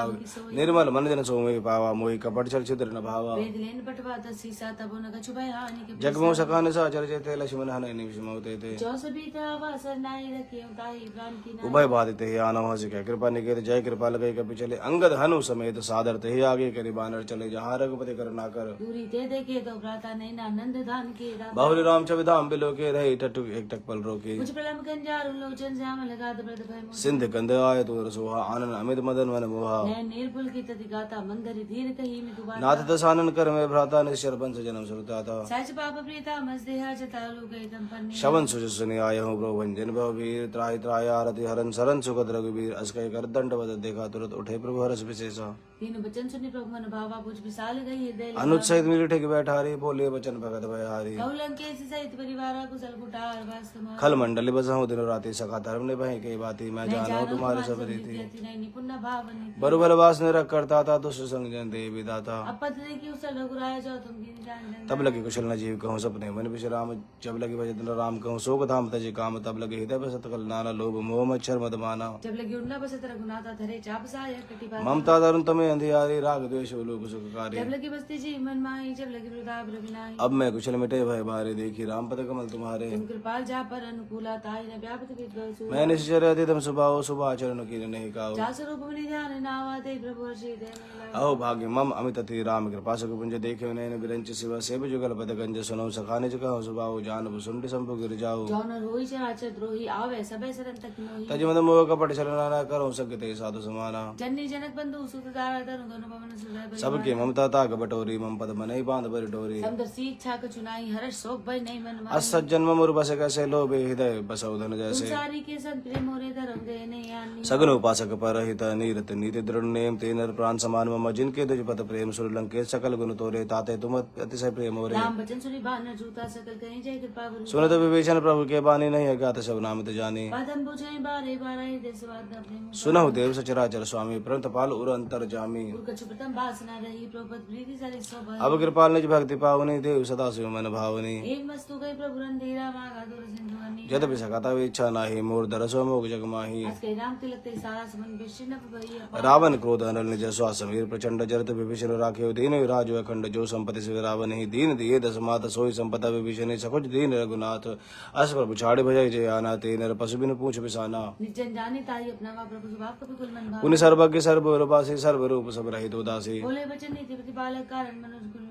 निर्मल मन जन सोमे पावा मोहि कपट छल छिद्र न भावा वेद लेन पटवा सीसा तबो न कछु भय हानि के जगमो सखान सा चर्चिते लक्ष्मण हन निविषमोते ते जो सभी तावा सरनाई रखे ताहि प्राण की नाई उभय बाधित ही आनव हंस कह कृपा निकेत जय कृपा लगे कपि चले अंगद हनु समेत सादर ते ही आगे करि बानर चले जहाँ रघुपति कर ना कर दूरी ते देखे तो भ्राता नहीं नंद धान के राम बाहुली राम चविधाम बिलो के रहे टटु एक टक पल रोके कुछ प्रलम कंजारु लोचन श्याम लगा व्रत भय मोह सिंध गंध आय तो रसोहा आनंद अमित मदन मन मोहा नैन निर्बल की तति गाता मंदरि धीर कही में दुबारा नाथ दसानन कर में भ्राता निश्चर बंस जन्म सुरता था सहज पाप प्रीता मस देहा जतालु गए तम पन्ने शवन सुज सुनि आय हूँ प्रभु भंजन भवीर त्राहि त्राहि आरति हरन सरन सुगत रघुवीर अस्कय कर दंड बद देखा तुरंत उठे प्रभु हरस विशेषा तीन बचन सुनि प्रभु मन भावा बुझ विशाल गई हृदय अनुज सहित मिली ठेक बैठारी बोले बचन भगत भयहारी कौलंके सहित परिवार कुशल कुटार वास्तव खल मंडली बसाऊं दिनो राति सखा धर्म ने बहे के बाती मैं जानो तुम्हारे सब रीति नहीं निपुण भावनी बरुबल वास निरख करता था दुष्ट संग जन दे विदाता अपत ने की उसल रघुराय जो तुम की जान तब लगे कुशल न जीव कहूँ सपने मन विश्राम जब लगे भजन राम कहूँ शोक धाम तज काम तब लगे हृदय बसत कल नाना लोभ मोह मच्छर मद माना जब लगी उड़ना बसत रघुनाथा धरे चाप साय कटिपा ममता दारुण तमें अंधियारी राग द्वेष लोक सुखकारी जब लगी बस्ती जी मन माही जब लगी प्रताप रविनाई अब मैं कुशल मिटे भय भारे देखी राम पद कमल तुम्हारे तुम कृपाल जा पर अनुकूला ताई न व्यापत विद्वल सु मैं निश्चर अतिथम सुभाव शुभा चरण की नहीं काओ जा स्वरूप मुनि ध्यान नावा ते प्रभु हर्षि दे अहो भाग्य मम अमित अति राम कृपा सुख पुंज देखे नयन विरंच शिव सेव जुगल पद गंज सुनो सखाने कहो सुभाव जान सुंड संभु गिर जाओ जौन रोई चराचर द्रोही आवे सबे सरन तक नोही तज मद मोह कपट चलना न करो सकते साधु समाना जन्नी जनक बंधु सुत दारा धरु दोनों पवन सुधय सबके ममता ताक बटोरी मम पद मन ही बांध बर डोरी समदर सी इच्छा क चुनाई हर्ष शोक भय नहीं मन मान असत जन्म मुर बस कैसे लोभे हृदय बसौ धन जैसे सारी के संत प्रेम मोरे धरम दे नहीं आनी सगन उपासक पर हित नीरत नीति दृढ़ नेम तेनर प्राण समान मम जिनके तुझ पद प्रेम सुर लंके सकल गुण तोरे ताते तुम अतिशय प्रेम होरे राम बचन सुनि बानर जूता सकल कहीं जय कृपा बरु सुनत विभीषण प्रभु के बानी नहीं अज्ञात सब नाम ते जाने पदम बुझे बारे बारे देशवाद प्रेम सुनहु देव सचराचर स्वामी परम तपाल उर अंतर जामी उर कछु प्रथम वासना रही प्रोपत प्रीति सरे सोभ अब कृपाल निज भक्ति पावनी देव सदा शिव मन भावनी एक मस्तु गई प्रभु रंधीरा मागा दुर सिंधु अनि यद्यपि सकता इच्छा नाही मोर दरसो मोग जग माही आज के राम तिलक ते सारा समन विष्णु भई रावण क्रोध अनल निज श्वास समीर प्रचंड जरत विभीषण राखे दीन राज अखंड जो संपत्ति से रावण ही दीन दिए दस मात सोई संपदा विभीषण सकुच दीन रघुनाथ अस प्रभु छाड़े भजय जय आना ते नर पशु बिन पूछ बिसाना निजन जाने ताई अपना वा प्रभु स्वभाव कपि कुल मन भाव पुनि सर्वज्ञ सर्वरूपासी सर्वरूप सब रहित उदासी बोले बचन नीति प्रति बालक कारण मनुज कुल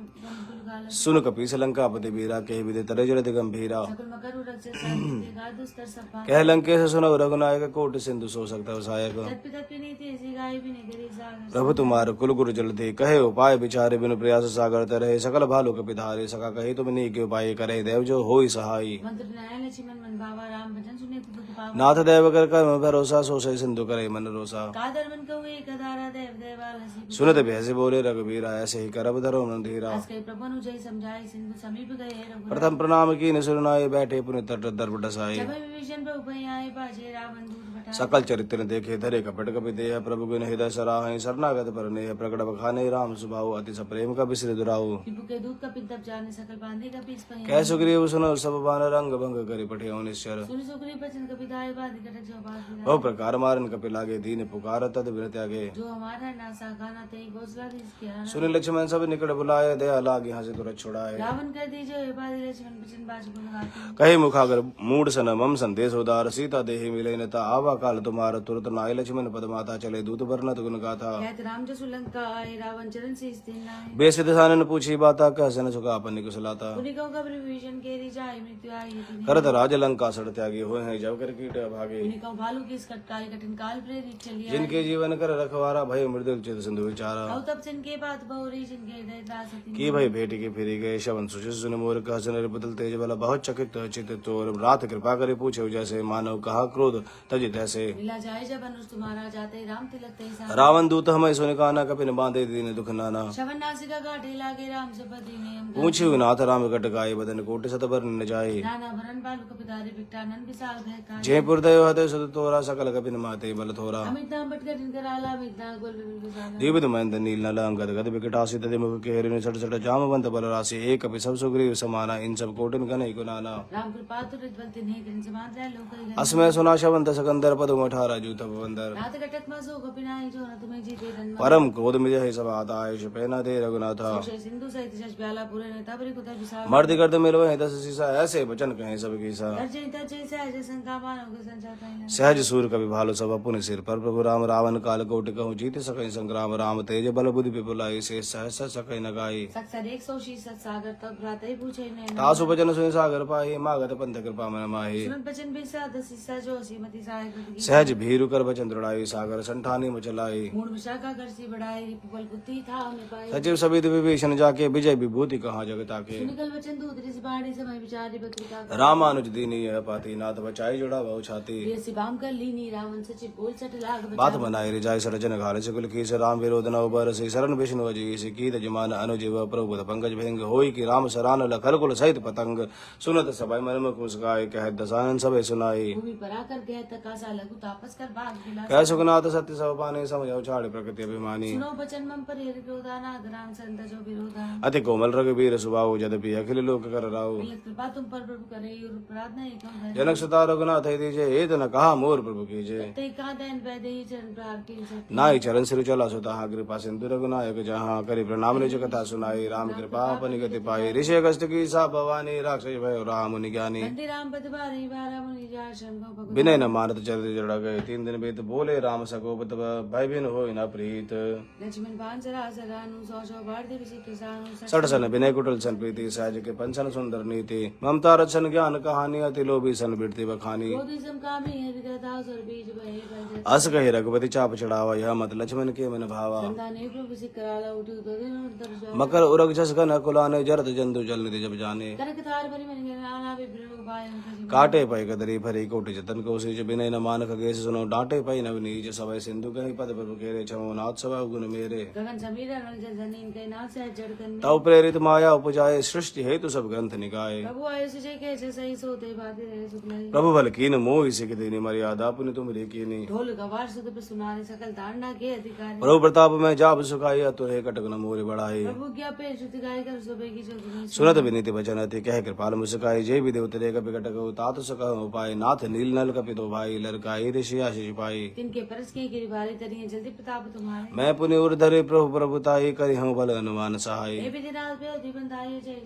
गाल सुन कपीस लंकापति बीरा कह विदे तरह जड़त गंभीरा सकल मकर रक्षे साधु गा दुस्तर सपा कह लंकेश सुनव रघुनायक कोट सिंधु सो सकता सहायक तत्पि तत्पि नीति ऐसी गाय भी नहीं करी सागर प्रभु तुम्हार कुल गुरु जलते कहे उपाय विचारे बिनु प्रयास सागर तरह सकल भालु कपिधारे सका कहे तुम नी के उपाय करे देव जो होई सहाई मंत्र न्याय लक्ष्मण मन भावा राम भजन सुने दुख पावा नाथ देव कर कर्म भरोसा सो सही सिंधु करे मन रोसा कादर मन कहु एक धारा देव देवाल हसी सुनत भैसे बोले रघुबीरा ऐसे ही करब धरो मन धीरा आज के प्रभु नु जय समझाई सिंधु समीप गए रघुराय प्रथम प्रणाम की सुनाए बैठे पुनि तट दर्भ डसाए जब विभीषण प्रभु भई आए बाजे रावण दूत बटा सकल चरित्र देखे धरे कपट कपि देह प्रभु गुण हृदय सराहि शरणागत पर नेह प्रकट बखाने राम सुभाव अति सप्रेम का बिसरे दुराऊ विभु के दूत का पितप जाने सकल बांधे का पीस पहे कह सुग्रीव सुनो सब बान रंग भंग करि पठे निश्चर सुनि सुग्रीव बचन कपि दाय बांधे कटक जो बास बहु प्रकार मारन कपि लागे दीन पुकार तद विरत आगे जो हमारा नासा गाना ते घोषला दिस किया सुनि लक्ष्मण सब निकट बुलाए दया लागे हंसे तुरत छुड़ाए रावण कर दीजिए बादि लक्ष्मण बचन बाज गुण गाते कहे मुखागर मूड सन मम संदेश उदार सीता देहि मिले नता आवा काल तुम्हार तुरत नाय लक्ष्मण पद माता चले दूत वर्णत गुण गाथा कहत राम जसु लंका आए रावण चरण से स्थिर नाहि बेसित सानन पूछी बाता कह सन सुखा अपन कुशलाता पुनि कहु कबि विभीषण केरी जाय मृत्यु आई यति करत राज लंका सड़ त्यागी हुए हैं जब कर कीट भागे पुनि कहु भालू किस कटकाई कठिन काल प्रेरित चलिया जिनके जीवन कर रखवारा भय मृदुल चित सिंधु विचारा कहु तब जिनके बात बहुरी जिनके हृदय त्रास अति की भय भेट के फिरी गए शवन सुशिष सुन मोर कह सन बदल तेज बला बहुत चकित चित तोर रात कृपा करे पूछे जैसे मानव कहा क्रोध तजित ऐसे मिला जाए जब अनुज तुम्हारा जाते राम तिलक ते सा रावण दूत हमें सुन काना कपिन बांधे दीन दुख नाना श्रवण नासिका गाठे लागे राम सपति ने हम पूछे नाथ राम कट गाये बदन कोटि सत बर न जाए नाना भरन बालु कपिधारी बिकटानन विशाल भय का जयपुर दयो हते सुत तोरा सकल कपिन माते बल थोरा अमित नाम बट कठिन कराला अमित नाम गोल विशाल दीवित महेंद्र नील नल अंगद गद विकटासी तदि मुख के हरिण सट सट जामवंत बल राशि एक कपि सब सुग्रीव समाना इन सब कोटिन कनई गुनाना राम कृपा तुरंत बलते नहीं तिन समान रह लोक ही असमय सुनाशवंत सकंदर पदुम 18 जूत बंदर रात कटक मासो गोपिनाई जो न तुम्हें जीते रन परम क्रोध मिजहि सब आदाय शपेना दे रघुनाथ अक्षय सिंधु सहित जस प्याला पूरे ने तबरी कुतर विसार मर्द गर्द मिलवहि 10 सीसा ऐसे वचन कहे सब कीसा अर्जय तजय सहज संकामान हो संचाता है सहज सूर कवि भालु सब पुनि सिर पर प्रभु राम रावण काल कोटि कहूँ जीत सकहि संग्राम राम तेज बल बुद्धि विपुलाई से सहस सकहि न गाई सक्सर 100 शीस सागर तब भ्रात ही पूछे ने तासु वचन सुनि सागर पाहि मागत पंथ कृपा मन माहि सुनत बचन बिसा दस सीसा जो श्रीमती सहाय कृति सहज भीरु कर वचन दृढ़ाई सागर संठानी मचलाई मूड विशाखा कर सी बढ़ाई रिपुबल बुद्धि था हमें पाए सचिव सविद विभीषण जाके विजय विभूति कहाँ जगता के निकल वचन दूत ऋषि बाणी समय विचार बत्रिका रामानुज दीनी यह पाती नाथ बचाई जोड़ा बहु छाती ऋषि बाम कर लीनी रावण सचिव बोल सट लाग बात बनाई रिजाई सरजन घाल सकुल की राम विरोध न उबर से शरण विष्णु अजी की जमान अनुजीव प्रभु पंकज भंग होई की राम सरान लखल कुल सहित पतंग सुनत सभय मन मुख मुस्काए कह दसानन सबे सुनाई भूमि परा कर गया तकासा लघु तापस कर बाग गिला कह सुखनाथ सत्य सब पाने समझ छाड़ प्रकृति अभिमानी सुनो बचन मम पर हेर क्रोधाना ग्राम संत जो विरोधा अति कोमल रघुवीर सुबाहु जदपि अखिल लोक कर राहु मिलत कृपा तुम पर प्रभु करे और अपराध नहीं कम जनक सुता रघुनाथ दीजे हेत न कहा मोर प्रभु कीजे ते का देन वैदे चरण प्रार के सत्य नाई चरण सिर चला सुता कृपा सिंधु रघुनायक जहाँ करि प्रणाम निज कथा सुनाई राम कृपा अपनी गति पाई ऋषि अगस्त की सा भवानी राक्षस भय राम मुनि ज्ञानी बंदी राम पद बारी बारा मुनि जा शंभो भगवान विनय न मानत चरित जड़ गए 3 दिन बीत बोले राम सकोपत भय बिन हो न प्रीत लक्ष्मण पान सरा सरानु सौ सौ बार देव श्री कृष्ण सठ सन विनय कुटल सन प्रीति सहज के पंचन सुंदर नीति ममता रचन ज्ञान कहानी अति लोभी सन बिरती बखानी बोधि सम कामी हृदय दास और बीज भय भय अस कहे रघुपति चाप चढ़ावा यह मत लक्ष्मण के मन भावा संताने प्रभु से कराला उठु तो दिन अंतर जो मकर उरग जस घन कुलाने जरत जंतु जल निधि जब जाने कनक तार भरी मन के नाना विप्रयोग पाय अंतर काटे पै कदरी भरी कोटि जतन को सिज विनय न मान खगेश सुनो डांटे पै नव नीज सवय सिंधु कहि पद प्रभु केरे छमो नाथ सब गुण मेरे गगन समीर रंग जनीन के नाथ से जड़कन तव प्रेरित माया उपजाए सृष्टि हेतु सब ग्रंथ निकाय प्रभु आये सुजय के सही सोते बाते रहे सुखलाई प्रभु बल कीन मोहि सिख देनी मर्यादा पुनि तुम रे कीनी ढोल गवार सुध पे सुनारे सकल तांडा के अधिकारी प्रभु प्रताप में जाप सुखाई अतुर हे कटक न मोरि बढ़ाई प्रभु क्या पे श्रुति गाय कर सुबह की जो सुनत विनीति वचन अति कह कृपाल मुस्काई जय विदेव तेरे कपि कटक तात सक उपाय नाथ नील नल कपि दो भाई लड़काई ऋषि आशीष पाई तिनके परस के गिरिवारी तरिए जल्दी प्रताप तुम्हारे मैं पुनि उर्धरे प्रभु प्रभुताई करि हूँ बल अनुमान सहाय ए विधि नाथ पे दीपन दाई जय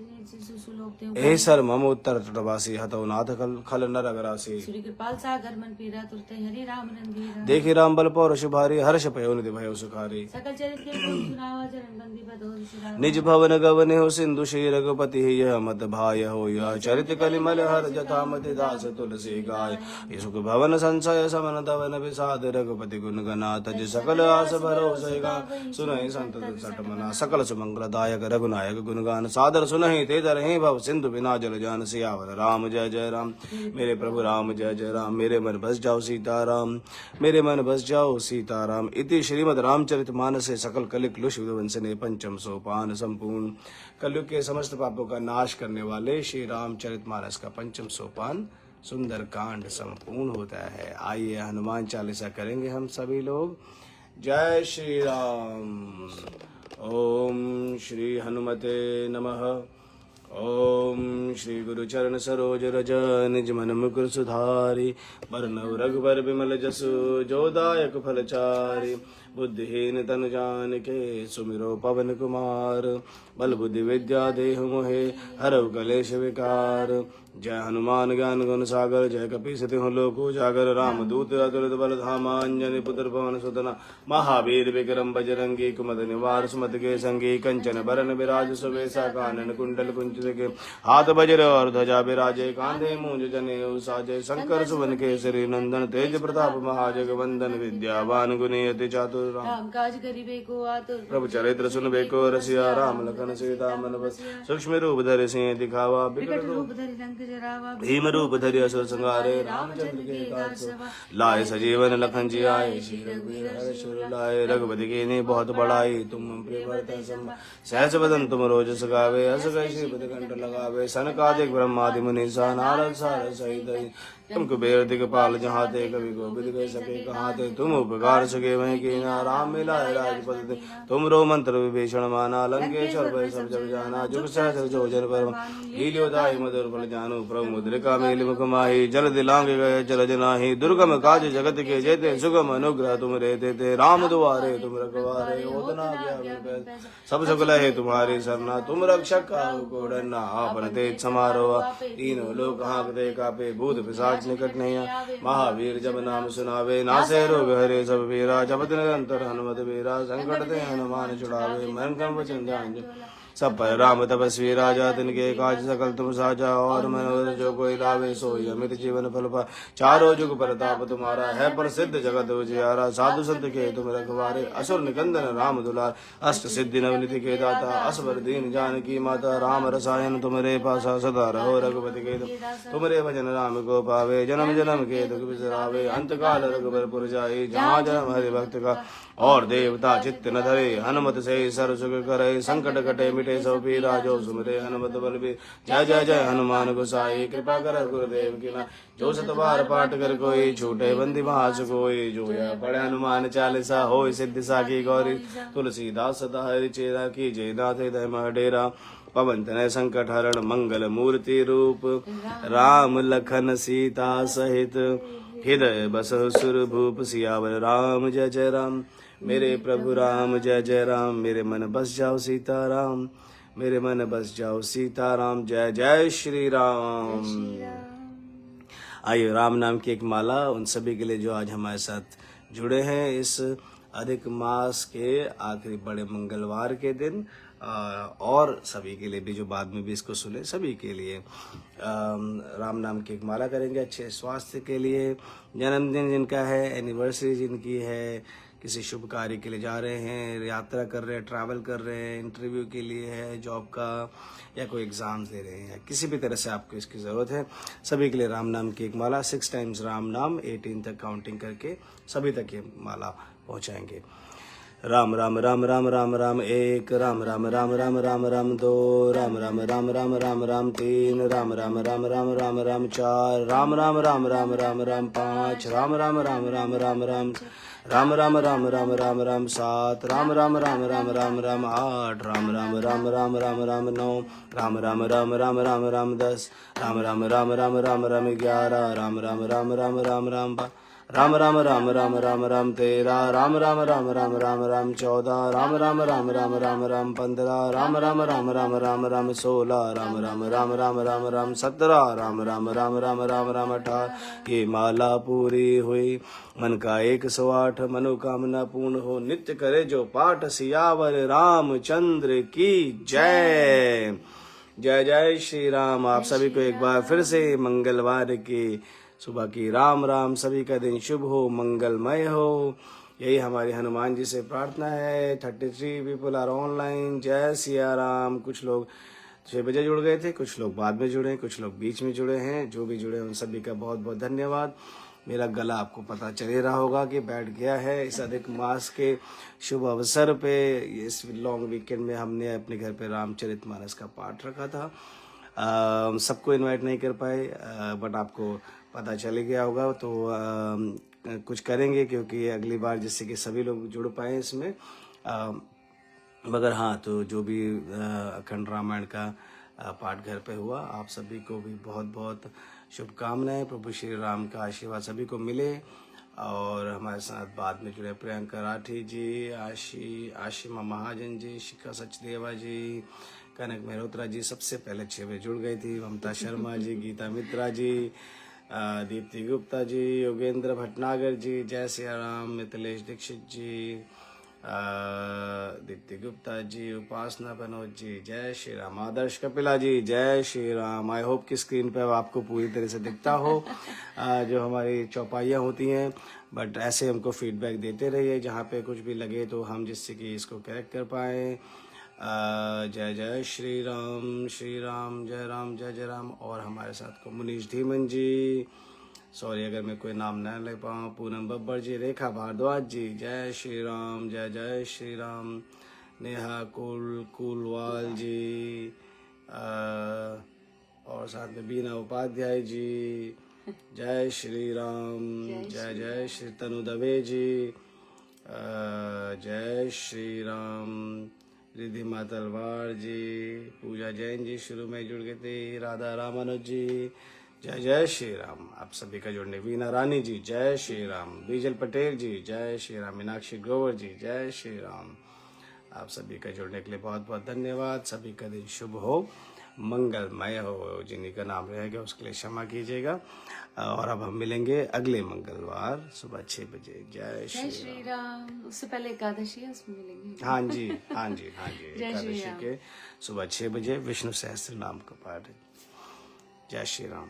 सुलोकते हो ए सर मम उत्तर तटवासी हतौ नाथ खल नर अगरासी श्री कृपाल सागर मन पीरा तुरते हरि राम रणधीर देखि राम बल पौरुष भारी हर्ष पयो निधि भयो सुखारी सकल चरित के गुण सुनावा चरण बंदी बदो शिरा निज भवन गवन हो सिंधु श्री रघुपति यह मत भाय हो यह चरित कलिमल हर जथा मति दास तुलसी गाय ये सुख भवन संशय समन दवन विषाद रघुपति गुण गना तज सकल आस भरोसे गा सुनहि संत सट मना सकल सुमंगल दायक रघुनायक गुणगान सादर सुनहि ते दरहि भव सिंधु बिना जल जान सियावर राम जय जय राम मेरे प्रभु राम जय जय राम मेरे मन बस जाओ सीताराम मेरे मन बस जाओ सीताराम इति श्रीमद् रामचरित मानसे सकल कलिक लुष विध्वंसने पंचम सोपान संपूर्ण कलयुग के समस्त पापों का नाश करने वाले श्री रामचरित मानस का पंचम सोपान सुंदर कांड संपूर्ण होता है। आइए हनुमान चालीसा करेंगे हम सभी लोग। जय श्री राम। ओम श्री हनुमते नमः। ओम श्री गुरु चरण सरोज रज निज मन मुकुर सुधारी बरनव रघुबर बिमल जसु जो दायक फल चारि बुद्धिहीन तन जान के सुमिरो पवन कुमार बल बुद्धि विद्या देहु मोहे हरव कलेश विकार जय हनुमान ज्ञान गुण सागर जय कपी सतिहु लोक उजागर राम दूत अतुलित बल धामा अंजनी पुत्र पवन सुतना महावीर विक्रम बजरंगी कुमद निवार सुमत के संगी कंचन बरन विराज सुवेशा कानन कुंडल कुंचित के हाथ वज्र और ध्वजा विराजे कांधे मूंज जनेऊ साजे शंकर सुवन केसरी नंदन तेज प्रताप महाजग वंदन विद्यावान गुणी अति चातुर राम काज करिबे को आतुर प्रभु चरित्र सुनबे को रसिया राम लखन सीता मन बस सूक्ष्म रूप धरि सिंह दिखावा विकट रूप धरि लंक जरावा भीम रूप धरि असुर संहारे रामचंद्र के काज सवा लाए सजीवन लखन जी आए श्री रघुवीर हर्ष उर लाए रघुपति की ने बहुत बड़ाई तुम प्रिय भरत सम सहस बदन तुम रोज सगावे हस गए श्रीपति कंठ लगावे सनकादिक ब्रह्मादि मुनि सा नारद सारद सहित तुम कुबेर दिगपाल जहाँ ते कभी को विद कह सके कहाँ ते तुम उपकार सके वहीं की ना राम मिलाए राजपद ते तुम रो मंत्र विभीषण माना लंकेश्वर भय सब जग जाना जुग सहस्र जो जन पर लील्योदाहि मधुर फल जानू प्रभु मुद्रिका मेलि मुख माहि जल दिलांग गए जल जनाहि दुर्गम काज जगत के जेते सुगम अनुग्रह तुम रे ते राम दुआरे तुम रखवारे ओतना सब सुख लहे तुम्हारी सरना तुम रक्षक काहू को डरना आपन तेज समारोह तीनों लोक हाँकते कापे भूत पिशाच निकट नहीं आवे महावीर जब नाम सुनावे नासे रोग हरे सब पीरा जपत निरंतर हनुमत वीरा संकट ते हनुमान छुड़ावे मन क्रम वचन ध्यान सब पर राम तपस्वी राजा तिनके काज सकल तुम साजा और मनोरथ जो कोई लावे सोई अमित जीवन फल पा चारों जुग प्रताप तुम्हारा है प्रसिद्ध जगत उजियारा साधु संत के तुम रखवारे असुर निकंदन राम दुलार अष्ट सिद्धि नवनिधि के दाता असवर दीन जानकी माता राम रसायन तुम्हारे पासा सदा रहो रघुपति के तुम्हारे भजन राम को पावे जन्म जन्म के दुख बिसरावे अंत काल रघुबर जाए जहाँ जन्म हरि भक्त का और देवता चित्त न धरे हनुमत से सर्व सुख करे संकट कटे मिटे सब पीरा जो सुमरे हनुमत बल भी जय जय जय हनुमान गोसाई कृपा कर गुरुदेव की ना जो सतबार पाठ कर कोई छूटे बंदी महास कोई जो या पढ़े हनुमान चालीसा हो सिद्धि साखी गौरी तुलसीदास सदा हरि चेरा की जय नाथ हृदय मह डेरा पवन तनय संकट हरण मंगल मूर्ति रूप राम लखन सीता सहित हृदय बसहु सुर भूप सियावर राम जय जय राम मेरे प्रभु राम जय जय राम मेरे मन बस जाओ सीताराम मेरे मन बस जाओ सीताराम जय जय श्री राम। आइए राम नाम की एक माला उन सभी के लिए जो आज हमारे साथ जुड़े हैं इस अधिक मास के आखिरी बड़े मंगलवार के दिन और सभी के लिए भी जो बाद में भी इसको सुने सभी के लिए राम नाम की एक माला करेंगे अच्छे स्वास्थ्य के लिए जन्मदिन जिनका है एनिवर्सरी जिनकी है किसी शुभ कार्य के लिए जा रहे हैं यात्रा कर रहे हैं ट्रैवल कर रहे हैं इंटरव्यू के लिए है जॉब का या कोई एग्ज़ाम दे रहे हैं किसी भी तरह से आपको इसकी ज़रूरत है सभी के लिए राम नाम की एक माला 6 टाइम्स राम नाम 18 तक काउंटिंग करके सभी तक ये माला पहुंचाएंगे। राम राम राम राम राम राम एक राम राम राम राम राम राम दो राम राम राम राम राम राम तीन राम राम राम राम राम राम चार राम राम राम राम राम राम पाँच राम राम राम राम राम राम राम राम राम राम राम राम सात राम राम राम राम राम राम आठ राम राम राम राम राम राम नौ राम राम राम राम राम राम 10 राम राम राम राम राम राम 11 राम राम राम राम राम राम राम राम राम राम राम राम 13 राम राम राम राम राम राम 14 राम राम राम राम राम राम 15 राम राम राम राम राम राम 16 राम राम राम राम राम राम 17 राम राम राम राम राम राम 18 ये माला पूरी हुई मन का 108 मनोकामना पूर्ण हो नित्य करे जो पाठ सियावर रामचंद्र की जय जय जय श्री राम। आप सभी को एक बार फिर से मंगलवार की सुबह की राम राम सभी का दिन शुभ हो मंगलमय हो यही हमारी हनुमान जी से प्रार्थना है। 33 पीपल आर ऑनलाइन जय सिया राम। कुछ लोग 6 बजे जुड़ गए थे कुछ लोग बाद में जुड़े कुछ लोग बीच में जुड़े हैं जो भी जुड़े उन सभी का बहुत बहुत धन्यवाद। मेरा गला आपको पता चल ही रहा होगा कि बैठ गया है इस अधिक मास के शुभ अवसर पे इस लॉन्ग वीकेंड में हमने अपने घर पे रामचरितमानस का पाठ रखा था। सबको इनवाइट नहीं कर पाए बट आपको पता चल गया होगा तो कुछ करेंगे क्योंकि अगली बार जिससे कि सभी लोग जुड़ पाए इसमें मगर हाँ तो जो भी अखंड रामायण का पाठ घर पे हुआ आप सभी को भी बहुत बहुत शुभकामनाएं। प्रभु श्री राम का आशीर्वाद सभी को मिले और हमारे साथ बाद में जुड़े प्रियंका राठी जी आशिमा महाजन जी शिखा सचदेवा जी कनक मेहरोत्रा जी सबसे पहले 6 बजे जुड़ गई थी। ममता शर्मा जी गीता मित्रा जी दीप्ति गुप्ता जी योगेंद्र भटनागर जी जय सिया राम मिथिलेश दीक्षित जी दीप्ति गुप्ता जी उपासना बनोज जी जय श्री राम आदर्श कपिला जी जय श्री राम। आई होप कि स्क्रीन पे आपको पूरी तरह से दिखता हो जो हमारी चौपाइयाँ होती हैं बट ऐसे हमको फीडबैक देते रहिए जहाँ पे कुछ भी लगे तो हम जिससे कि इसको करेक्ट कर पाएँ। जय जय श्री राम जय जय राम। और हमारे साथ को मुनीश धीमन जी सॉरी अगर मैं कोई नाम न ले पाऊँ पूनम बब्बर जी रेखा भारद्वाज जी जय श्री राम नेहा कुलवाल जी और साथ में बीना उपाध्याय जी जय श्री राम। जय जय श्री तनु दवे जी। जय श्री राम। रिधिमा तलवार जी, पूजा जैन जी शुरू में जुड़ गए थे, राधा रामानुज जी, जय जय श्री राम। आप सभी का जुड़ने, वीना रानी जी जय श्री राम, बीजल पटेल जी जय श्री राम, मीनाक्षी ग्रोवर जी जय श्री राम। आप सभी का जुड़ने के लिए बहुत बहुत धन्यवाद। सभी का दिन शुभ हो, मंगलमय हो। जिन्हीं का नाम रहेगा उसके लिए क्षमा कीजिएगा। और अब हम मिलेंगे अगले मंगलवार सुबह 6 बजे। जय श्री राम। उससे पहले एकादशी है, उसमें मिलेंगे। हाँ जी, हाँ जी, हाँ जी। जय श्री एकादशी राम। के सुबह 6 बजे विष्णु सहस्त्र नाम का पाठ। जय श्री राम।